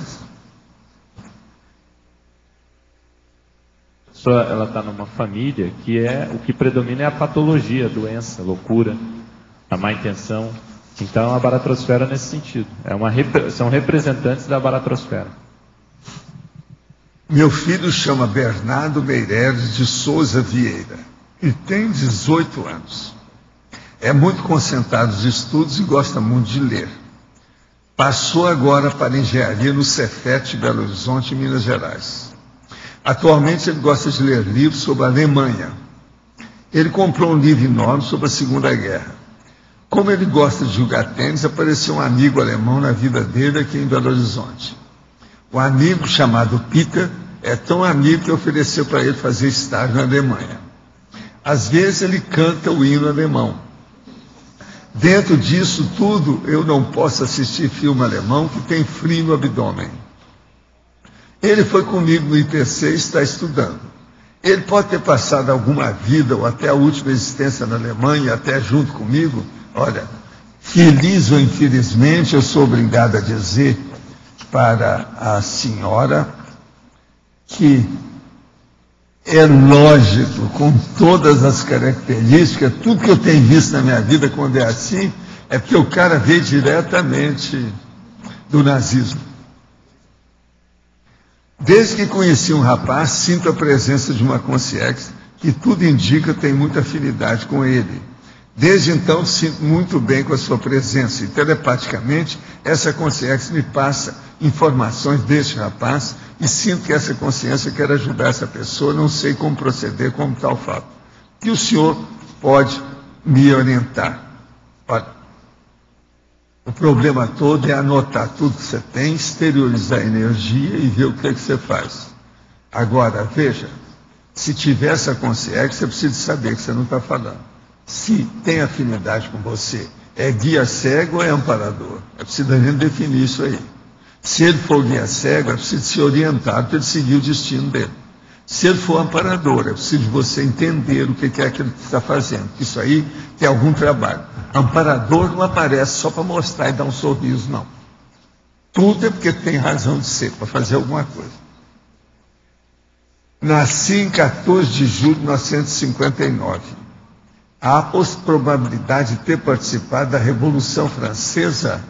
Ela está numa família que o que predomina é a patologia, a doença, a loucura, a má intenção. Então, a baratrosfera nesse sentido. São representantes da baratrosfera. Meu filho chama Bernardo Meireles de Souza Vieira e tem 18 anos. É muito concentrado nos estudos e gosta muito de ler. Passou agora para engenharia no Cefet, Belo Horizonte, Minas Gerais. Atualmente ele gosta de ler livros sobre a Alemanha. Ele comprou um livro enorme sobre a Segunda Guerra. Como ele gosta de jogar tênis, apareceu um amigo alemão na vida dele aqui em Belo Horizonte. O amigo, chamado Peter, é tão amigo que ofereceu para ele fazer estágio na Alemanha. Às vezes ele canta o hino alemão. Dentro disso tudo, eu não posso assistir filme alemão que tem frio no abdômen. Ele foi comigo no IPC e está estudando. Ele pode ter passado alguma vida ou até a última existência na Alemanha, até junto comigo. Olha, feliz ou infelizmente, eu sou obrigado a dizer para a senhora que é lógico, com todas as características, tudo que eu tenho visto na minha vida quando é assim, é porque o cara veio diretamente do nazismo. Desde que conheci um rapaz, sinto a presença de uma consciência que tudo indica tem muita afinidade com ele. Desde então, sinto muito bem com a sua presença e, telepaticamente, essa consciência me passa informações deste rapaz e sinto que essa consciência quer ajudar essa pessoa, não sei como proceder como tal fato. Que o senhor pode me orientar? Olha, o problema todo é anotar tudo que você tem, exteriorizar a energia e ver o que você faz. Agora, veja, se tiver essa consciência, você precisa saber que você não está falando. Se tem afinidade com você, é guia cego ou é amparador? É preciso a gente definir isso aí. Se ele for guia cego, é preciso ser orientado para ele seguir o destino dele. Se ele for amparador, é preciso de você entender o que é aquilo que está fazendo. Isso aí tem algum trabalho. Amparador não aparece só para mostrar e dar um sorriso, não. Tudo é porque tem razão de ser, para fazer alguma coisa. Nasci em 14 de julho de 1959. Há a probabilidade de ter participado da Revolução Francesa?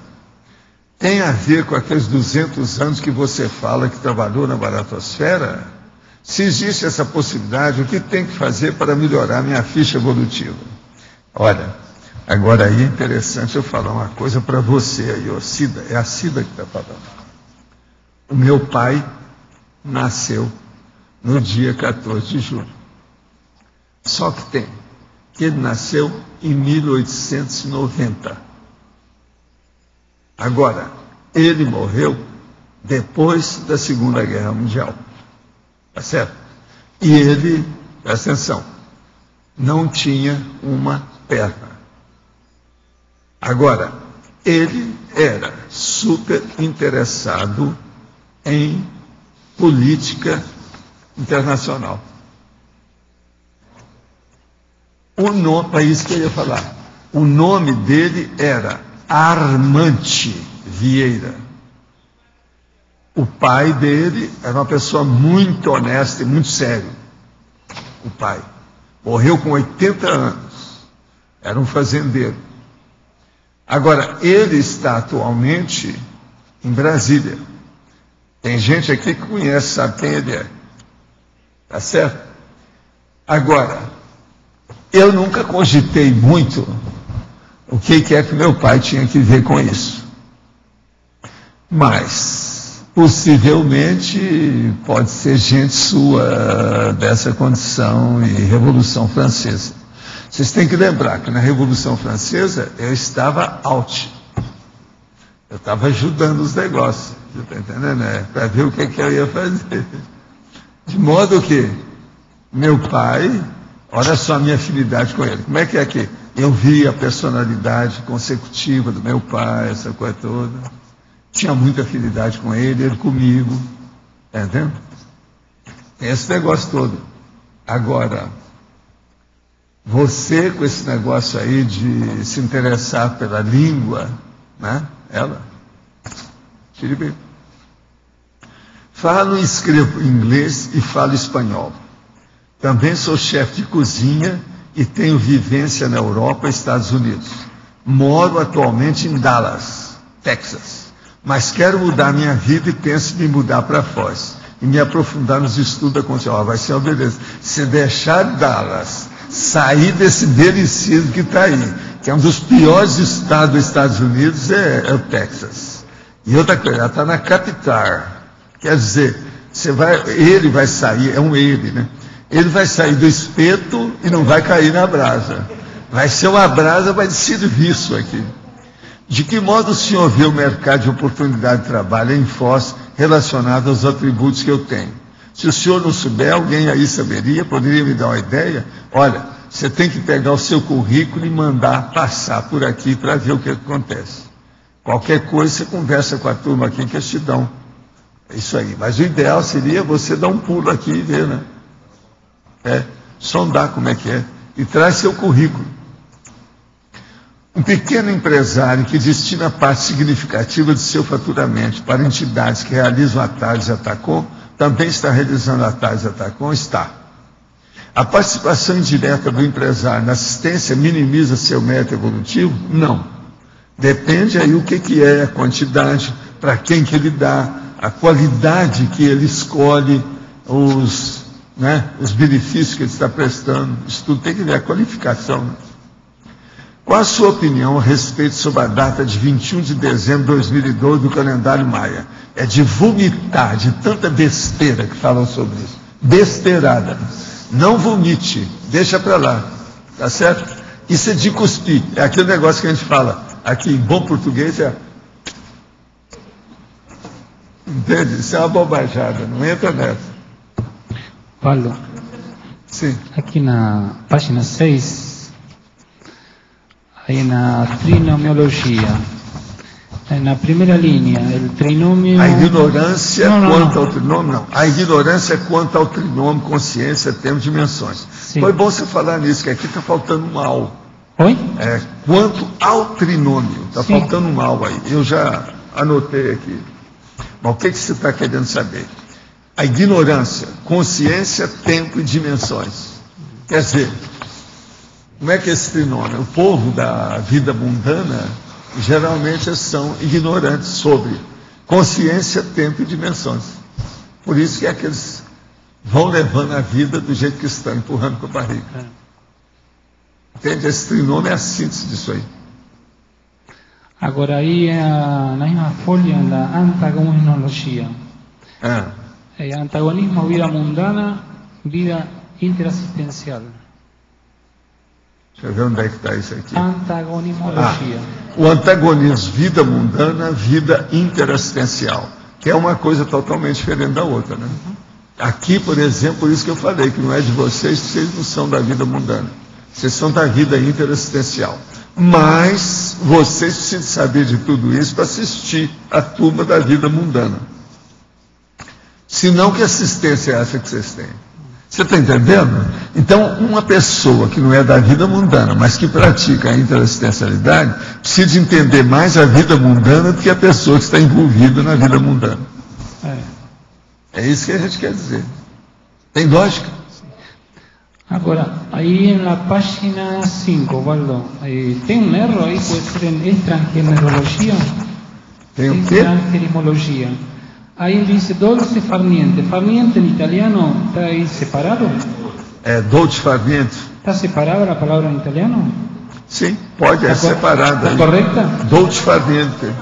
Tem a ver com aqueles 200 anos que você fala que trabalhou na baratosfera? Se existe essa possibilidade, o que tem que fazer para melhorar minha ficha evolutiva? Olha, agora aí é interessante eu falar uma coisa para você aí, ó, Cida, é a Cida que está falando. O meu pai nasceu no dia 14 de julho. Só que tem que ele nasceu em 1890. Agora, ele morreu depois da Segunda Guerra Mundial. Tá certo? E ele, presta atenção, não tinha uma perna. Agora, ele era super interessado em política internacional. Para isso que eu ia falar. O nome dele era Armante. Vieira. O pai dele era uma pessoa muito honesta e muito séria. O pai. Morreu com 80 anos. Era um fazendeiro. Agora, ele está atualmente em Brasília. Tem gente aqui que conhece, sabe quem ele é. Tá certo? Agora, eu nunca cogitei muito o que é que meu pai tinha que ver com isso. Mas, possivelmente, pode ser gente sua dessa condição e Revolução Francesa. Vocês têm que lembrar que na Revolução Francesa eu estava out. Eu estava ajudando os negócios. Você está entendendo? Para ver o que eu ia fazer. De modo que meu pai, olha só a minha afinidade com ele. Como é que eu vi a personalidade consecutiva do meu pai, essa coisa toda. Tinha muita afinidade com ele comigo. Está entendendo? Tem esse negócio todo. Agora, você com esse negócio aí de se interessar pela língua, né? Ela, tire bem. Falo e escrevo inglês e falo espanhol. Também sou chefe de cozinha e tenho vivência na Europa e Estados Unidos. Moro atualmente em Dallas, Texas. Mas quero mudar minha vida e penso em me mudar para Foz. E me aprofundar nos estudos da consciência. Vai ser uma beleza. Se deixar Dallas, sair desse belicismo que está aí, que é um dos piores estados dos Estados Unidos, é o Texas. E outra coisa, ela está na capital. Quer dizer, ele vai sair, é um ele, né? Ele vai sair do espeto e não vai cair na brasa. Vai ser uma brasa, vai de serviço aqui. De que modo o senhor vê o mercado de oportunidade de trabalho em Foz relacionado aos atributos que eu tenho? Se o senhor não souber, alguém aí saberia, poderia me dar uma ideia? Olha, você tem que pegar o seu currículo e mandar passar por aqui para ver o que acontece. Qualquer coisa você conversa com a turma aqui que eles te dão. É isso aí. Mas o ideal seria você dar um pulo aqui e ver, né? Sondar como é que é. E traz seu currículo. Um pequeno empresário que destina parte significativa de seu faturamento para entidades que realizam atalhos e Atacom, também está realizando atalhos e Atacom? Está. A participação indireta do empresário na assistência minimiza seu mérito evolutivo? Não. Depende aí o que é a quantidade, para quem que ele dá, a qualidade que ele escolhe, os benefícios que ele está prestando. Isso tudo tem que ver a qualificação. Né? Qual a sua opinião a respeito sobre a data de 21 de dezembro de 2012 do calendário maia? É de vomitar, de tanta besteira que falam sobre isso. Besteirada. Não vomite, deixa para lá. Tá certo? Isso é de cuspir. É aquele negócio que a gente fala aqui em bom português, entende? Isso é uma bobajada, não entra nessa. Paulo, sim. Aqui na página 6, aí na trinomiologia, na primeira linha, o trinômio... A ignorância quanto ao trinômio, não. A ignorância quanto ao trinômio, consciência, tempo, dimensões. Sim. Foi bom você falar nisso, que aqui está faltando um mal. Oi? Quanto ao trinômio, está faltando um mal aí. Eu já anotei aqui. Mas o que você está querendo saber? A ignorância, consciência, tempo e dimensões. Quer dizer, como é que é esse trinômio? O povo da vida mundana, geralmente, são ignorantes sobre consciência, tempo e dimensões. Por isso que é que eles vão levando a vida do jeito que estão, empurrando com a barriga. Entende? Esse trinômio é a síntese disso aí. Agora, aí, na mesma folha, na antagonologia. Antagonismo, vida mundana, vida interassistencial. Deixa eu ver onde é que está isso aqui. Antagonismologia. O antagonismo, vida mundana, vida interassistencial, que é uma coisa totalmente diferente da outra, né? Aqui, por exemplo, por isso que eu falei que não é de vocês, vocês não são da vida mundana. Vocês são da vida interassistencial. Mas vocês precisam saber de tudo isso para assistir a turma da vida mundana. Senão, que assistência é essa que vocês têm? Você está entendendo? Então, uma pessoa que não é da vida mundana, mas que pratica a interassistencialidade, precisa entender mais a vida mundana do que a pessoa que está envolvida na vida mundana. É isso que a gente quer dizer. Tem lógica? Agora, aí na página 5, Waldo, tem um erro aí, pode ser em extrangenerologia? Tem o quê? Extrangerimologia. Aí diz dolce farniente. Farniente em italiano está aí separado? É dolce farniente. ¿Está separada a palavra em italiano? Sim, pode, é separada. ¿Está correta? Dolce farniente.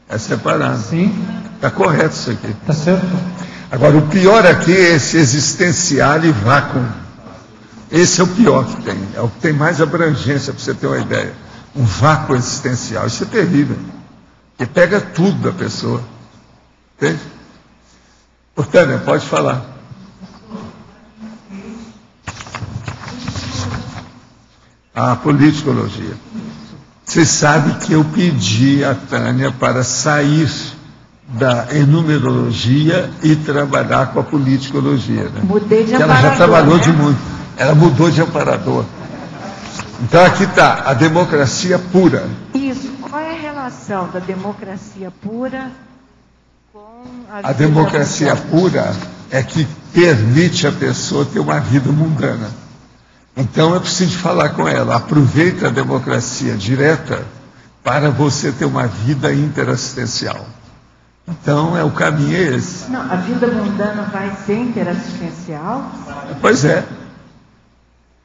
É separado. Sim. Está correto isso aqui. Está certo. Agora, o pior aqui é esse existencial e vácuo. Esse é o pior que tem. É o que tem mais abrangência, para você ter uma ideia. Um vácuo existencial. Isso é terrível. Porque pega tudo da pessoa. Entende? Portanto, pode falar. A politicologia. Você sabe que eu pedi a Tânia para sair da enumerologia e trabalhar com a politicologia. Né? Mudei de amparador. Ela já trabalhou de muito. Ela mudou de amparador. Então aqui está a democracia pura. Isso. Qual é a relação da democracia pura com a democracia pura é que permite a pessoa ter uma vida mundana. Então eu preciso falar com ela. Aproveita a democracia direta para você ter uma vida interassistencial. Então, o caminho é esse. Não, a vida mundana vai ser interassistencial? Pois é.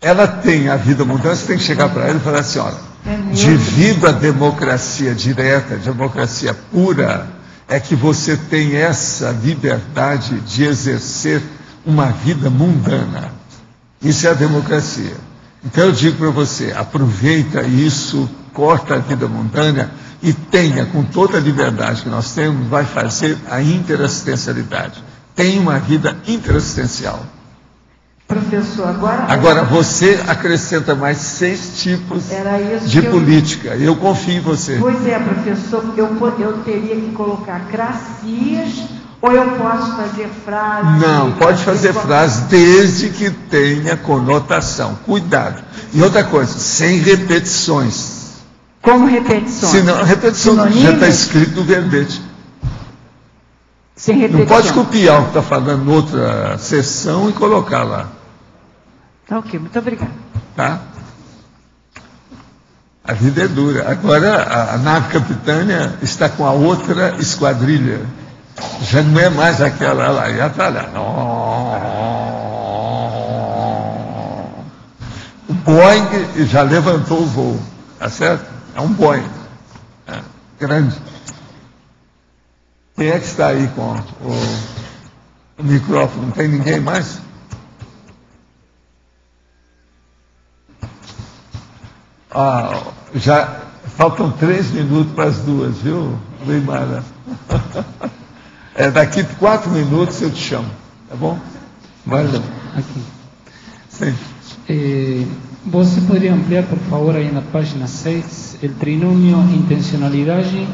Ela tem a vida mundana, você tem que chegar para ela e falar assim, olha, devido à democracia direta, democracia pura, é que você tem essa liberdade de exercer uma vida mundana. Isso é a democracia. Então eu digo para você, aproveita isso, corta a vida mundana, e tenha, com toda a liberdade que nós temos, vai fazer a interassistencialidade. Tenha uma vida interassistencial. Professor, agora você acrescenta mais 6 tipos de política. Eu confio em você. Pois é, professor, eu teria que colocar cracias, ou eu posso fazer frases? Não, pode fazer frases desde que tenha conotação. Cuidado. E outra coisa, sem repetições. Como repetições? Senão, repetição já está escrito no verbete. Sem repetição. Não pode copiar o que está falando em outra sessão e colocar lá. Tá ok, muito obrigada. Tá? A vida é dura. Agora a nave capitânia está com a outra esquadrilha. Já não é mais aquela lá, já está lá. O Boeing já levantou o voo. Tá certo? É um Boeing. Grande. Quem é que está aí com o microfone? Não tem ninguém mais? Já faltam 3 minutos para as 2, viu, Luimara? Daqui 4 minutos eu te chamo, tá bom? Valeu. Aqui. Sim. Você poderia ampliar, por favor, aí na página 6, o trinômio intencionalidade,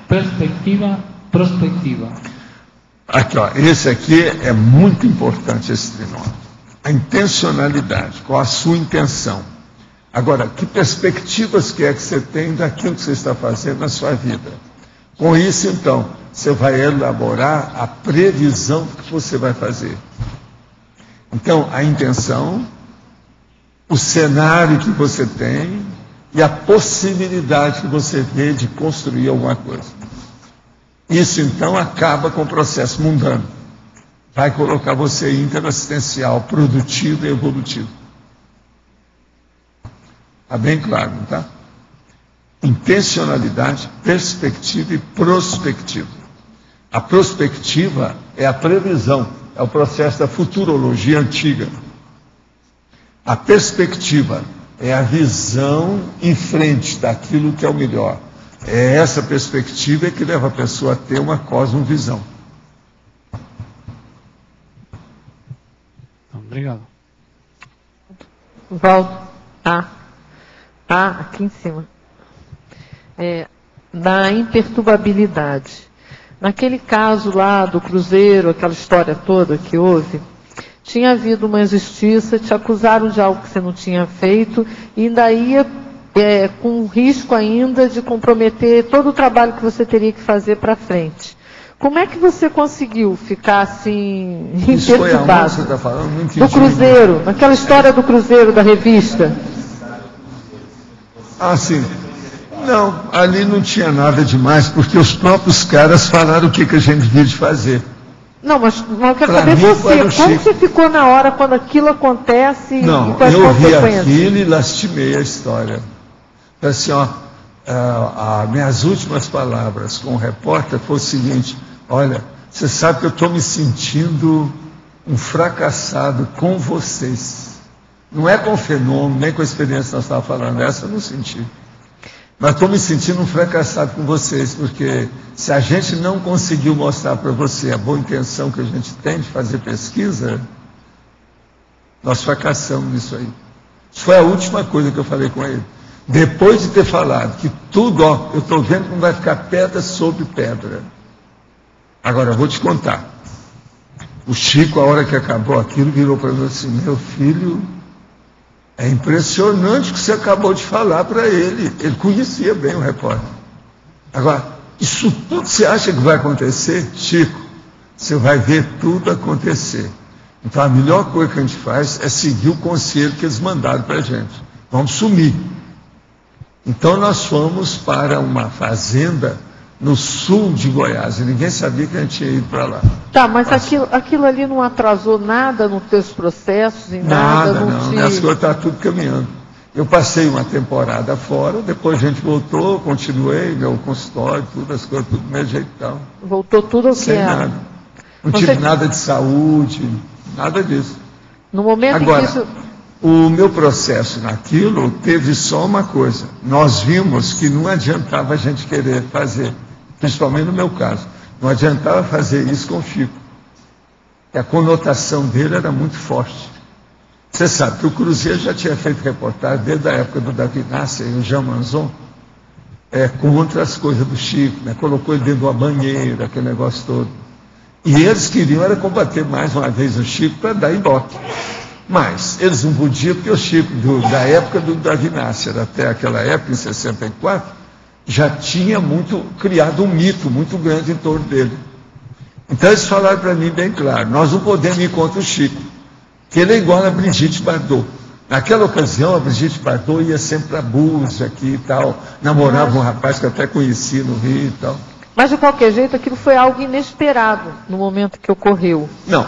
perspectiva, prospectiva. Aqui, ó, esse aqui é muito importante, esse trinômio. A intencionalidade, qual a sua intenção. Agora, que perspectivas que é que você tem daquilo que você está fazendo na sua vida? Com isso, então, você vai elaborar a previsão do que você vai fazer. Então, a intenção, o cenário que você tem e a possibilidade que você vê de construir alguma coisa. Isso, então, acaba com o processo mundano. Vai colocar você interassistencial, produtivo e evolutivo. Está bem claro, não está? Intencionalidade, perspectiva e prospectiva. A prospectiva é a previsão, é o processo da futurologia antiga. A perspectiva é a visão em frente daquilo que é o melhor. É essa perspectiva que leva a pessoa a ter uma cosmovisão. Obrigado. Volto. Aqui em cima. Da imperturbabilidade. Naquele caso lá do cruzeiro, aquela história toda que houve, tinha havido uma injustiça, te acusaram de algo que você não tinha feito, e ainda ia com risco ainda de comprometer todo o trabalho que você teria que fazer para frente. Como é que você conseguiu ficar assim, imperturbado? Você está falando? Não entendi. Do Cruzeiro, aquela história do Cruzeiro, da revista. Ah, sim. Não, ali não tinha nada demais, porque os próprios caras falaram o que a gente devia de fazer. Não, mas eu quero saber você, como você ficou na hora quando aquilo acontece? Não, e quais eu vi consequências? aquilo e lastimei a história. Assim, minhas últimas palavras com o repórter foi o seguinte: olha, você sabe que eu estou me sentindo um fracassado com vocês. Não é com o fenômeno, nem com a experiência que nós estávamos falando, essa eu não senti. Mas estou me sentindo um fracassado com vocês, porque se a gente não conseguiu mostrar para você a boa intenção que a gente tem de fazer pesquisa, nós fracassamos nisso aí. Isso foi a última coisa que eu falei com ele. Depois de ter falado que tudo, eu estou vendo como vai ficar pedra sobre pedra. Agora, eu vou te contar. O Chico, a hora que acabou aquilo, virou para mim assim: meu filho, é impressionante o que você acabou de falar para ele. Ele conhecia bem o repórter. Agora, isso tudo você acha que vai acontecer? Chico, você vai ver tudo acontecer. Então, a melhor coisa que a gente faz é seguir o conselho que eles mandaram para a gente. Vamos sumir. Então, nós fomos para uma fazenda no sul de Goiás, e ninguém sabia que a gente tinha ido para lá. Tá, mas aquilo ali não atrasou nada nos teus processos, em nada? Não. Minhas coisas estavam tudo caminhando. Eu passei uma temporada fora, depois a gente voltou, continuei, meu consultório, tudo, as coisas, tudo do mesmo jeito e tal. Voltou tudo ao que sem era? Nada. Não tive nada de saúde, nada disso. No momento Agora, em que isso... o meu processo naquilo teve só uma coisa. Nós vimos que não adiantava a gente querer fazer, principalmente no meu caso, não adiantava fazer isso com o Chico. A conotação dele era muito forte. Você sabe que o Cruzeiro já tinha feito reportagem desde a época do Davi Nasser e o Jean Manzon, contra as coisas do Chico, né? Colocou ele dentro de uma banheira, aquele negócio todo. E eles queriam era combater mais uma vez o Chico para dar ibope. Mas eles não podiam, porque o Chico, da época do Davi Nasser até aquela época, em 64, já tinha criado um mito muito grande em torno dele. Então eles falaram para mim bem claro: nós não podemos ir contra o Chico, que ele é igual a Brigitte Bardot. Naquela ocasião, a Brigitte Bardot ia sempre para Búzios aqui e tal, namorava um rapaz que eu até conheci no Rio e tal. Mas, de qualquer jeito, aquilo foi algo inesperado no momento que ocorreu. Não,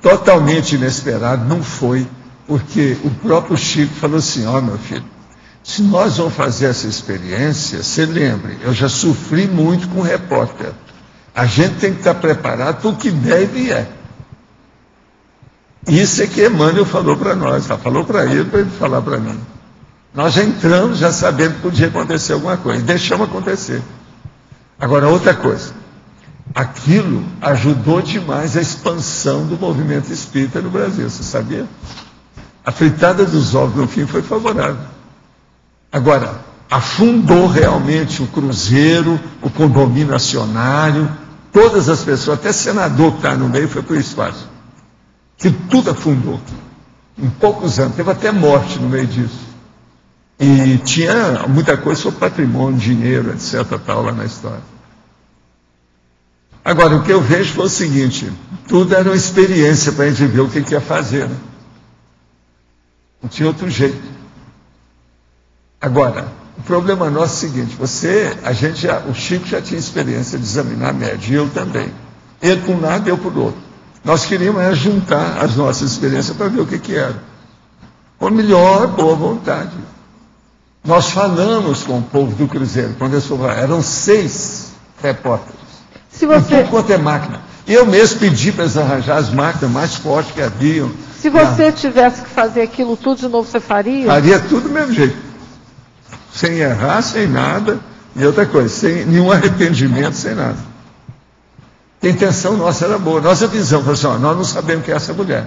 totalmente inesperado não foi, porque o próprio Chico falou assim: ó, meu filho, se nós vamos fazer essa experiência, você lembre, eu já sofri muito com repórter. A gente tem que estar preparado para o que deve e é. Isso é que Emmanuel falou para nós, falou para ele falar para mim. Nós já entramos, já sabendo que podia acontecer alguma coisa, e deixamos acontecer. Agora, outra coisa, aquilo ajudou demais a expansão do movimento espírita no Brasil, você sabia? A fritada dos ovos no fim foi favorável. Agora, afundou realmente o Cruzeiro, o condomínio acionário, todas as pessoas, até senador que está no meio foi para o espaço. Que tudo afundou. Em poucos anos, teve até morte no meio disso. E tinha muita coisa sobre patrimônio, dinheiro, etc. tal, lá na história. Agora, o que eu vejo foi o seguinte: tudo era uma experiência para a gente ver o que ia fazer. Né? Não tinha outro jeito. Agora, o problema nosso é o seguinte: o Chico já tinha experiência de examinar médio, e eu também. Ele por um lado, eu por outro. Nós queríamos juntar as nossas experiências para ver o que era. Com a melhor boa vontade. Nós falamos com o povo do Cruzeiro, quando eles falaram, eram 6 repórteres. Se você... Não quanto é máquina. Eu mesmo pedi para eles arranjar as máquinas mais fortes que haviam. Se você tivesse que fazer aquilo tudo de novo, você faria? Faria tudo do mesmo jeito. Sem errar, sem nada. E outra coisa, sem nenhum arrependimento, sem nada. A intenção nossa era boa. Nossa visão foi assim: nós não sabemos quem é essa mulher.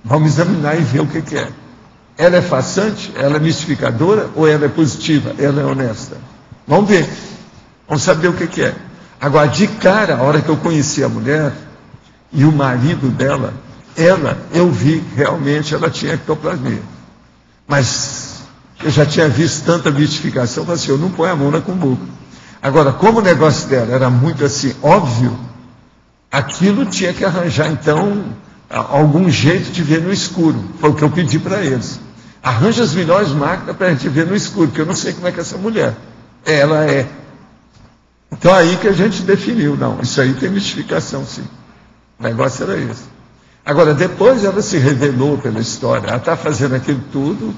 Vamos examinar e ver o que é. Ela é farsante? Ela é mistificadora? Ou ela é positiva? Ela é honesta? Vamos ver. Vamos saber o que é. Agora, de cara, a hora que eu conheci a mulher e o marido dela, eu vi que realmente ela tinha ectoplasmia. Mas eu já tinha visto tanta mitificação, eu falei assim, eu não ponho a mão na cumbuca. Agora, como o negócio dela era muito assim, óbvio, aquilo tinha que arranjar, então, algum jeito de ver no escuro. Foi o que eu pedi para eles. Arranja as melhores máquinas para a gente ver no escuro, porque eu não sei como é que essa mulher, ela é. Então aí que a gente definiu, não, isso aí tem mitificação, sim. O negócio era esse. Agora, depois ela se revelou pela história, ela está fazendo aquilo tudo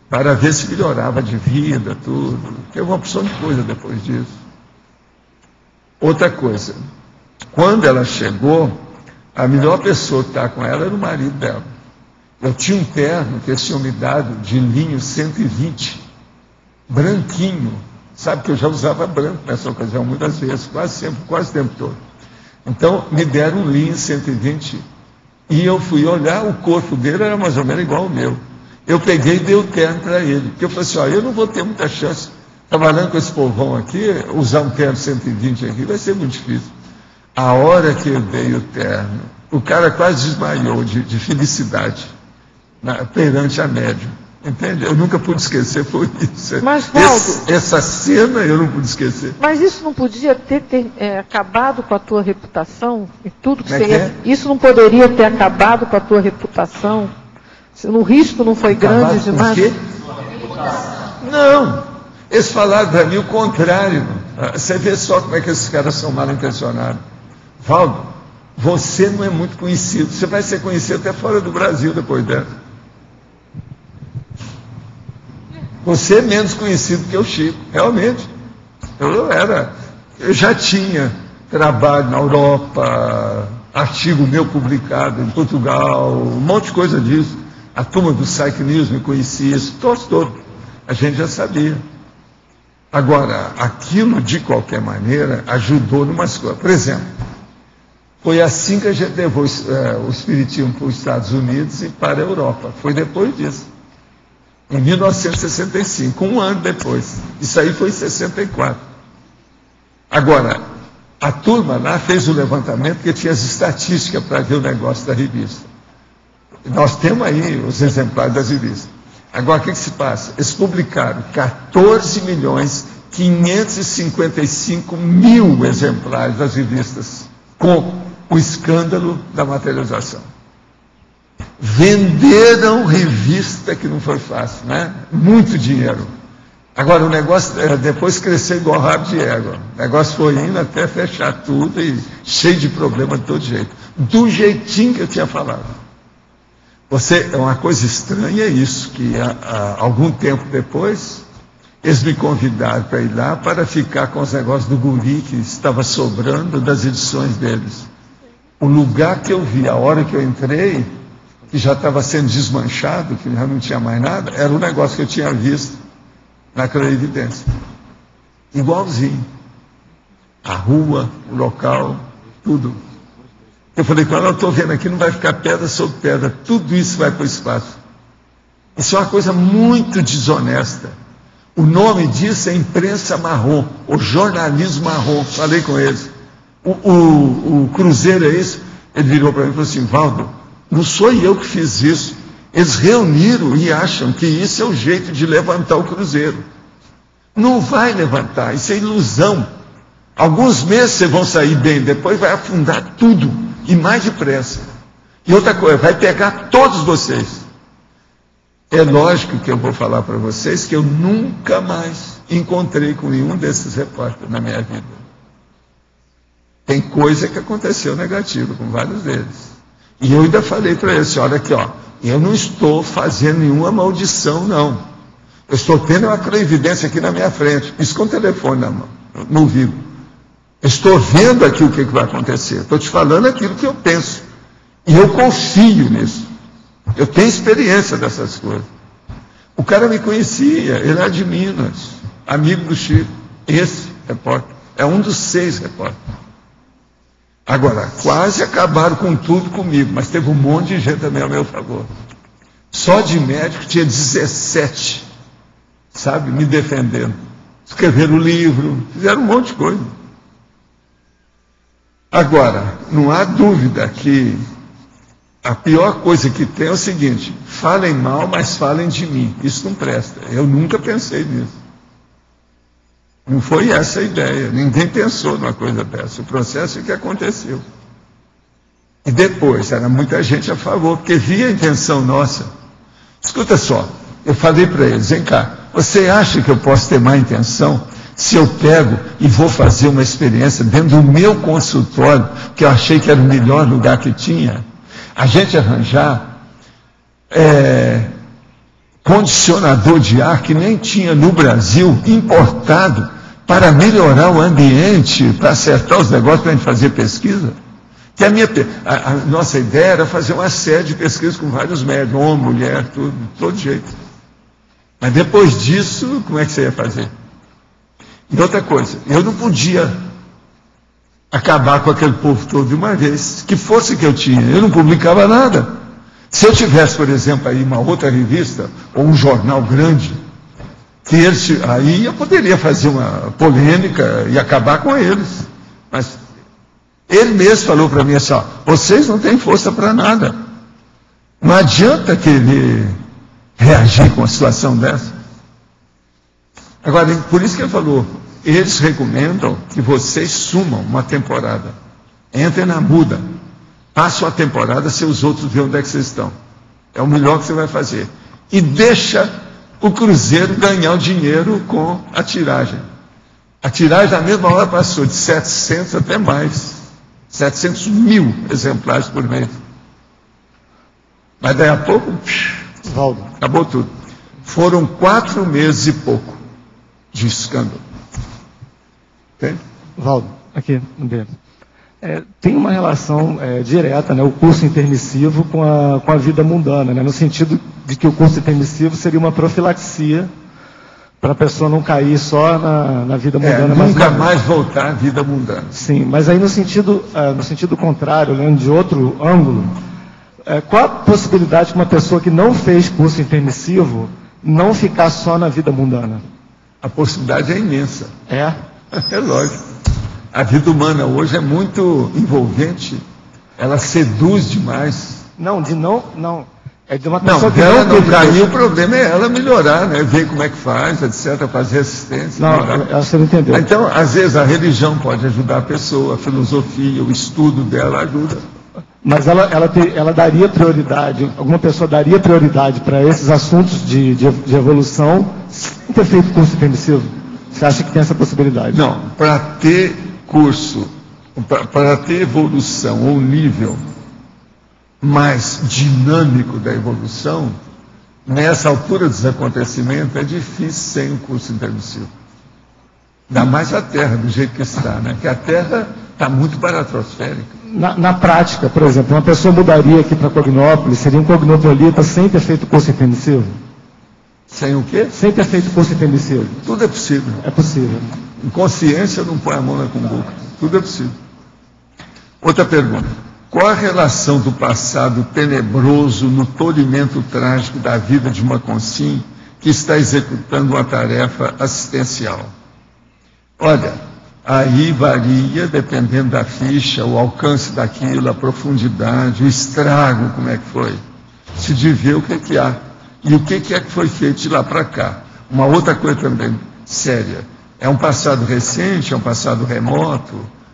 para ver se melhorava de vida, tudo. Teve uma opção de coisa depois disso. Outra coisa, quando ela chegou, a melhor pessoa que estava com ela era o marido dela. Eu tinha um terno que eles tinham me dado de linho 120, branquinho. Sabe que eu já usava branco nessa ocasião, muitas vezes, quase sempre, quase o tempo todo. Então, me deram um linho 120 e eu fui olhar, o corpo dele era mais ou menos igual ao meu. Eu peguei e dei o terno para ele, porque eu falei assim, ó, eu não vou ter muita chance, trabalhando com esse povão aqui, usar um terno 120 aqui, vai ser muito difícil. A hora que eu dei o terno, o cara quase desmaiou de felicidade perante a médium. Entende? Eu nunca pude esquecer, foi isso. Mas, Valdo, essa cena eu não pude esquecer. Mas isso não podia ter acabado com a tua reputação? E tudo que você ia... Isso não poderia ter acabado com a tua reputação? O risco não foi grande demais? Quê? Não. Eles falaram para mim o contrário. Você vê só como é que esses caras são mal intencionados. Valdo, você não é muito conhecido. Você vai ser conhecido até fora do Brasil depois dessa. Você é menos conhecido que o Chico, realmente. Eu já tinha trabalho na Europa, artigo meu publicado em Portugal, um monte de coisa disso. A turma do Psych News me conhecia, isso todo. A gente já sabia. Agora, aquilo, de qualquer maneira, ajudou em umas coisas. Por exemplo, foi assim que a gente levou o Espiritismo para os Estados Unidos e para a Europa. Foi depois disso. Em 1965, um ano depois. Isso aí foi em 64. Agora, a turma lá fez o levantamento, porque tinha as estatísticas para ver o negócio da revista. Nós temos aí os exemplares das revistas. Agora, o que se passa? Eles publicaram 14.555.000 exemplares das revistas, com o escândalo da materialização. Venderam revista, que não foi fácil, né? Muito dinheiro. Agora, o negócio depois cresceu igual rabo de égua. O negócio foi indo até fechar tudo e cheio de problema de todo jeito. Do jeitinho que eu tinha falado. É uma coisa estranha isso, que algum tempo depois, eles me convidaram para ir lá para ficar com os negócios do guri que estava sobrando das edições deles. O lugar que eu vi, a hora que eu entrei, que já estava sendo desmanchado, que já não tinha mais nada, era o negócio que eu tinha visto naquela evidência. Igualzinho. A rua, o local, tudo. Eu falei, quando eu estou vendo aqui, não vai ficar pedra sobre pedra, tudo isso vai para o espaço. Isso é uma coisa muito desonesta. O nome disso é imprensa marrom, ou jornalismo marrom. Falei com eles. O Cruzeiro é isso. Ele virou para mim e falou assim, Valdo, não sou eu que fiz isso. Eles reuniram e acham que isso é o jeito de levantar o Cruzeiro. Não vai levantar, isso é ilusão. Alguns meses vocês vão sair bem, depois vai afundar tudo, e mais depressa. E outra coisa, vai pegar todos vocês. É lógico que eu vou falar para vocês que eu nunca mais encontrei com nenhum desses repórteres na minha vida. Tem coisa que aconteceu negativa com vários deles. E eu ainda falei para eles, olha aqui, ó, eu não estou fazendo nenhuma maldição, não. Eu estou tendo uma clarividência aqui na minha frente, isso com o telefone na mão, no ouvido. Eu estou vendo aqui o que vai acontecer, estou te falando aquilo que eu penso. E eu confio nisso. Eu tenho experiência dessas coisas. O cara me conhecia, ele era de Minas, amigo do Chico. Esse repórter é um dos 6 repórteres. Agora, quase acabaram com tudo comigo, mas teve um monte de gente também a meu favor. Só de médico tinha 17, sabe, me defendendo. Escreveram livro, fizeram um monte de coisa. Agora, não há dúvida que A pior coisa que tem é o seguinte: falem mal, mas falem de mim. Isso não presta. Eu nunca pensei nisso. Não foi essa a ideia. Ninguém pensou numa coisa dessa. O processo é que aconteceu. E depois, era muita gente a favor, porque via a intenção nossa. Escuta só, eu falei para eles: vem cá, você acha que eu posso ter má intenção se eu pego e vou fazer uma experiência dentro do meu consultório, que eu achei que era o melhor lugar que tinha? A gente arranjar condicionador de ar que nem tinha no Brasil, importado, para melhorar o ambiente, para acertar os negócios, para a gente fazer pesquisa? Que a nossa ideia era fazer uma série de pesquisas com vários médicos, homem, mulher, tudo, de todo jeito. Mas depois disso, como é que você ia fazer? E outra coisa, eu não podia acabar com aquele povo todo de uma vez. Que força que eu tinha? Eu não publicava nada. Se eu tivesse, por exemplo, aí uma outra revista, ou um jornal grande, aí eu poderia fazer uma polêmica e acabar com eles. Mas ele mesmo falou para mim assim: ó, vocês não têm força para nada. Não adianta querer reagir com uma situação dessa. Agora, por isso que ele falou, eles recomendam que vocês sumam uma temporada. Entrem na muda. Passem a temporada se os outros veem onde é que vocês estão. É o melhor que você vai fazer. E deixa o Cruzeiro ganhar o dinheiro com a tiragem. A tiragem na mesma hora passou de 700 até mais. 700 mil exemplares por mês. Mas daí a pouco, Valdo, acabou tudo. Foram 4 meses e pouco de escândalo. Tem? Valdo, aqui, um dedo. Tem uma relação direta, né, o curso intermissivo com a vida mundana, né, no sentido de que o curso intermissivo seria uma profilaxia para a pessoa não cair só na vida mundana. Nunca mais voltar à vida mundana. Sim, mas aí no sentido contrário, olhando de outro ângulo, qual a possibilidade de uma pessoa que não fez curso intermissivo não ficar só na vida mundana? A possibilidade é imensa. É? É lógico. A vida humana hoje é muito envolvente, ela seduz demais. Não. É de uma Não, pessoa ela não cair, o problema é ela melhorar, né? Ver como é que faz, etc., fazer assistência. Não, você não entendeu. Então, às vezes, a religião pode ajudar a pessoa, a filosofia, o estudo dela ajuda. Mas ela daria prioridade, alguma pessoa daria prioridade para esses assuntos de evolução sem ter feito curso intermissivo? Você acha que tem essa possibilidade? Não, para ter curso, para ter evolução ou nível mais dinâmico da evolução, nessa altura dos acontecimentos, é difícil sem o curso intermissivo. Ainda mais a Terra, do jeito que está, né? Que a Terra está muito baratrosférica. Na prática, por exemplo, uma pessoa mudaria aqui para Cognópolis, seria um cognopolita sem ter feito curso intermissivo? Sem o quê? Sem ter feito curso intermissivo. Tudo é possível. É possível. Em consciência, não põe a mão na cumbuca. Tudo é possível. Outra pergunta. Qual a relação do passado tenebroso no tolimento trágico da vida de uma consim que está executando uma tarefa assistencial? Olha, aí varia, dependendo da ficha, o alcance daquilo, a profundidade, o estrago, como é que foi. Se de ver o que é que há. E o que é que foi feito de lá para cá. Uma outra coisa também séria. É um passado recente, é um passado remoto,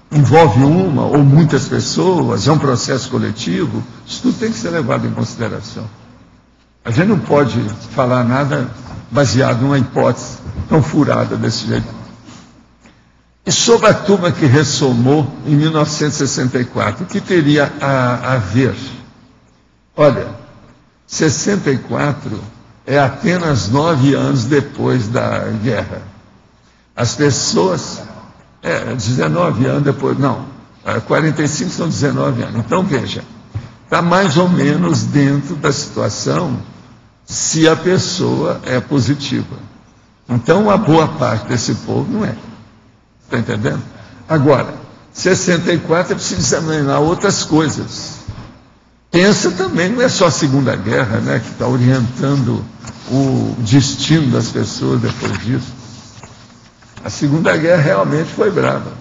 envolve uma ou muitas pessoas, é um processo coletivo. Isso tudo tem que ser levado em consideração. A gente não pode falar nada baseado numa hipótese tão furada desse jeito. E sobre a turma que ressomou em 1964, o que teria a ver? Olha, 64 é apenas 9 anos depois da guerra. As pessoas, 19 anos depois, não, 45 são 19 anos. Então, veja, está mais ou menos dentro da situação se a pessoa é positiva. Então, a boa parte desse povo não é. Está entendendo? Agora, 64 é preciso examinar outras coisas. Pensa também, não é só a Segunda Guerra, né, que está orientando o destino das pessoas depois disso. A Segunda Guerra realmente foi brava.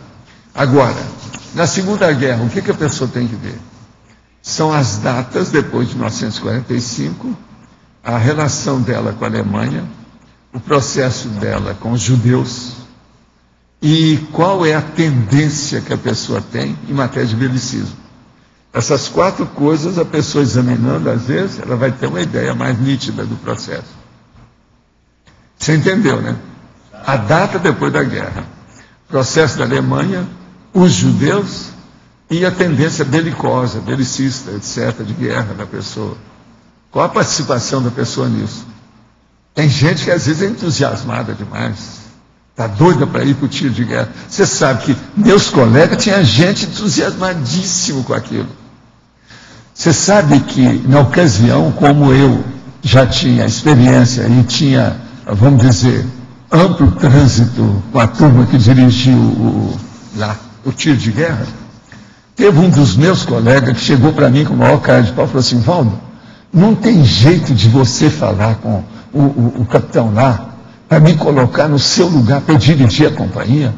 Agora, na Segunda Guerra, o que a pessoa tem que ver? são as datas depois de 1945, a relação dela com a Alemanha, o processo dela com os judeus e qual é a tendência que a pessoa tem em matéria de belicismo. Essas 4 coisas, a pessoa examinando, às vezes, ela vai ter uma ideia mais nítida do processo. Você entendeu, né? A data depois da guerra, processo da Alemanha, os judeus e a tendência belicosa, belicista, etc., de guerra da pessoa. Qual a participação da pessoa nisso? Tem gente que às vezes é entusiasmada demais, está doida para ir para o tiro de guerra. Você sabe que meus colegas tinha gente entusiasmadíssimo com aquilo. Você sabe que na ocasião, como eu já tinha experiência e tinha, vamos dizer, amplo trânsito com a turma que dirigiu o tiro de guerra, teve um dos meus colegas que chegou para mim com o maior cara de pau e falou assim: Valdo, não tem jeito de você falar com o capitão lá para me colocar no seu lugar para eu dirigir a companhia?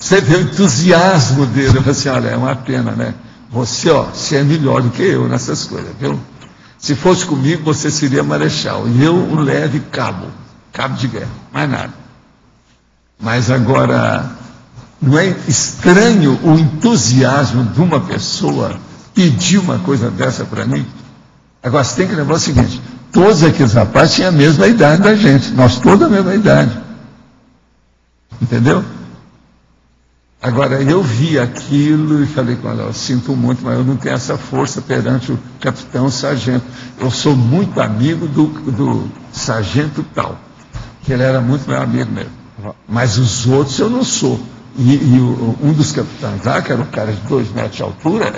Você vê o entusiasmo dele. Eu falei assim: olha, é uma pena, né? Você é melhor do que eu nessas coisas, viu? Se fosse comigo, você seria marechal. E eu o leve cabo de guerra, mais nada. Mas agora, não é estranho o entusiasmo de uma pessoa pedir uma coisa dessa para mim? Agora, você tem que lembrar o seguinte: todos aqueles rapazes tinham a mesma idade da gente, nós todos a mesma idade. Entendeu? Agora, eu vi aquilo e falei com ela: eu sinto muito, mas eu não tenho essa força perante o capitão, o sargento. Eu sou muito amigo do sargento tal, que ele era muito meu amigo mesmo. Mas os outros eu não sou. E um dos capitães lá, que era um cara de 2 metros de altura,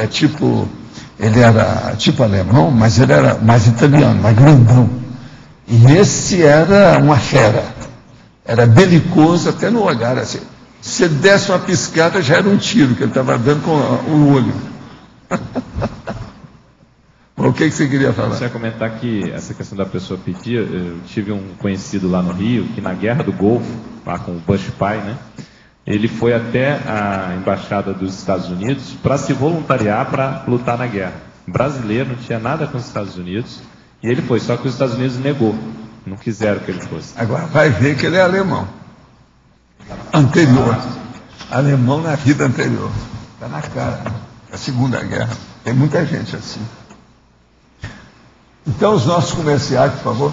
ele era tipo alemão, mas ele era mais italiano, mais grandão. E esse era uma fera. Era belicoso até no olhar, assim. Se desse uma piscada, já era um tiro que ele estava dando com o olho. O que você queria falar? Você ia comentar que essa questão da pessoa pedir, eu tive um conhecido lá no Rio, que na Guerra do Golfo, lá com o Bush pai, né? Ele foi até a Embaixada dos Estados Unidos para se voluntariar para lutar na guerra. Brasileiro, não tinha nada com os Estados Unidos, e ele foi, só que os Estados Unidos negou, não quiseram que ele fosse. Agora vai ver que ele é alemão. Anterior. Alemão na vida anterior. Está na cara. A Segunda Guerra. Tem muita gente assim. Então, os nossos comerciais, por favor.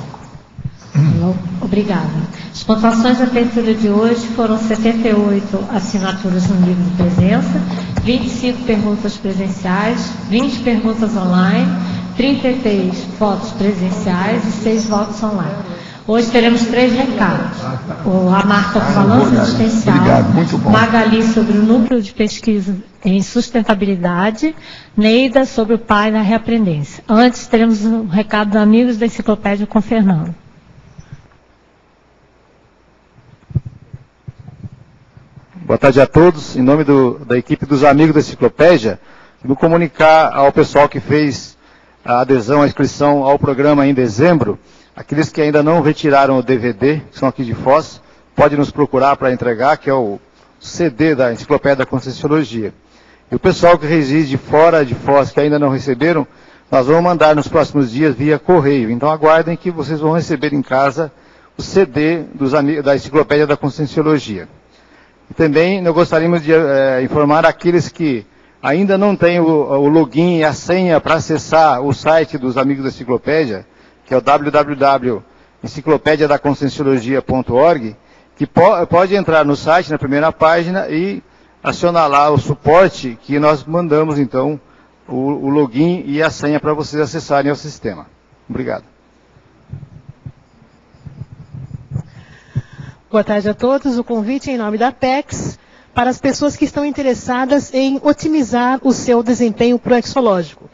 Obrigada. As pontuações da abertura de hoje foram 78 assinaturas no livro de presença, 25 perguntas presenciais, 20 perguntas online, 33 votos presenciais e 6 votos online. Hoje teremos 3 recados. A Marta com balanço existencial, obrigado, muito bom. Magali sobre o núcleo de pesquisa em sustentabilidade, Neida sobre o pai na reaprendência. Antes teremos um recado dos amigos da enciclopédia com Fernando. Boa tarde a todos. Em nome da equipe dos amigos da enciclopédia, vou comunicar ao pessoal que fez a adesão, a inscrição ao programa em dezembro. Aqueles que ainda não retiraram o DVD, que são aqui de Foz, podem nos procurar para entregar, que é o CD da Enciclopédia da Conscienciologia. E o pessoal que reside fora de Foz, que ainda não receberam, nós vamos mandar nos próximos dias via correio. Então aguardem que vocês vão receber em casa o CD da Enciclopédia da Conscienciologia. E também nós gostaríamos de informar aqueles que ainda não têm o login e a senha para acessar o site dos amigos da Enciclopédia, que é o www.enciclopediadaconscienciologia.org, que pode entrar no site, na primeira página, e acionar lá o suporte, que nós mandamos, então, o login e a senha para vocês acessarem ao sistema. Obrigado. Boa tarde a todos. O convite é em nome da Apex para as pessoas que estão interessadas em otimizar o seu desempenho proexológico.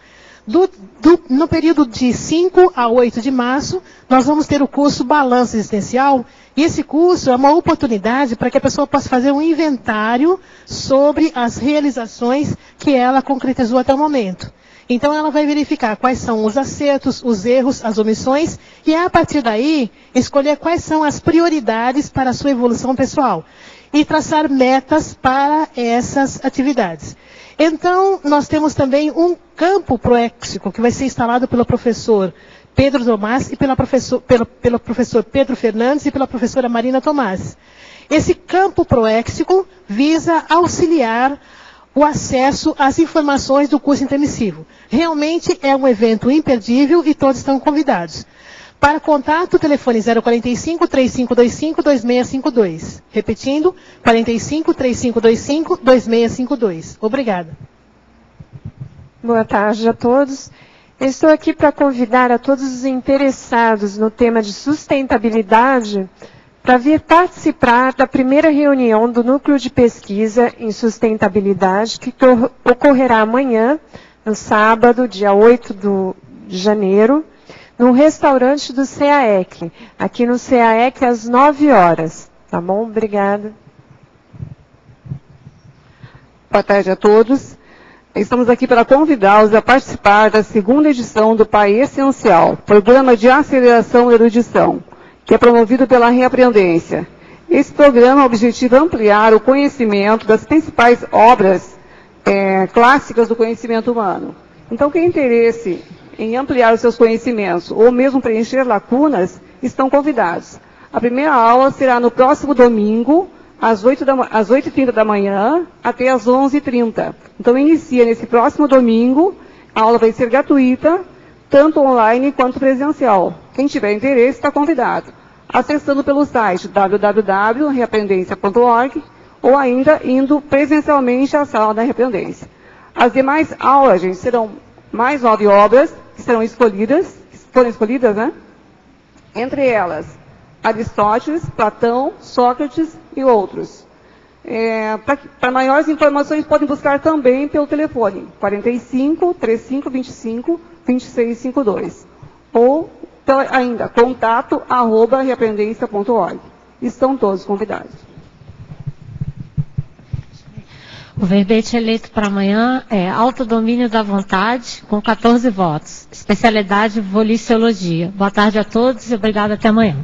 No período de 5 a 8 de março, nós vamos ter o curso Balanço Existencial, e esse curso é uma oportunidade para que a pessoa possa fazer um inventário sobre as realizações que ela concretizou até o momento. Então ela vai verificar quais são os acertos, os erros, as omissões, e a partir daí escolher quais são as prioridades para a sua evolução pessoal. e traçar metas para essas atividades. Então, nós temos também um campo proéxico que vai ser instalado pelo professor Pedro Tomás e pelo professor Pedro Fernandes e pela professora Marina Tomás. Esse campo proéxico visa auxiliar o acesso às informações do curso intermissivo. Realmente é um evento imperdível e todos estão convidados. Para contato, telefone 045-3525-2652. Repetindo, 45-3525-2652. Obrigada. Boa tarde a todos. Estou aqui para convidar a todos os interessados no tema de sustentabilidade para vir participar da primeira reunião do Núcleo de Pesquisa em Sustentabilidade, que ocorrerá amanhã, no sábado, dia 8 de janeiro, no restaurante do CAEC, aqui no CAEC às 9 horas. Tá bom? Obrigada. Boa tarde a todos. Estamos aqui para convidá-los a participar da segunda edição do PAE Essencial, Programa de Aceleração e Erudição, que é promovido pela Reaprendência. Esse programa objetiva ampliar o conhecimento das principais obras clássicas do conhecimento humano. Então, quem tem interesse em ampliar os seus conhecimentos ou mesmo preencher lacunas, estão convidados. A primeira aula será no próximo domingo, às 8h30 da manhã até às 11h30. Então, inicia nesse próximo domingo, a aula vai ser gratuita, tanto online quanto presencial. Quem tiver interesse está convidado, acessando pelo site www.reaprendência.org ou ainda indo presencialmente à sala da Reaprendência. As demais aulas, gente, serão mais 9 obras que serão escolhidas, foram escolhidas, né? Entre elas, Aristóteles, Platão, Sócrates e outros. Para maiores informações, podem buscar também pelo telefone 45-3525-2652 ou ainda contato@reaprendência.org. Estão todos convidados. O verbete eleito para amanhã é Autodomínio da Vontade, com 14 votos. Especialidade Voliciologia. Boa tarde a todos e obrigado até amanhã.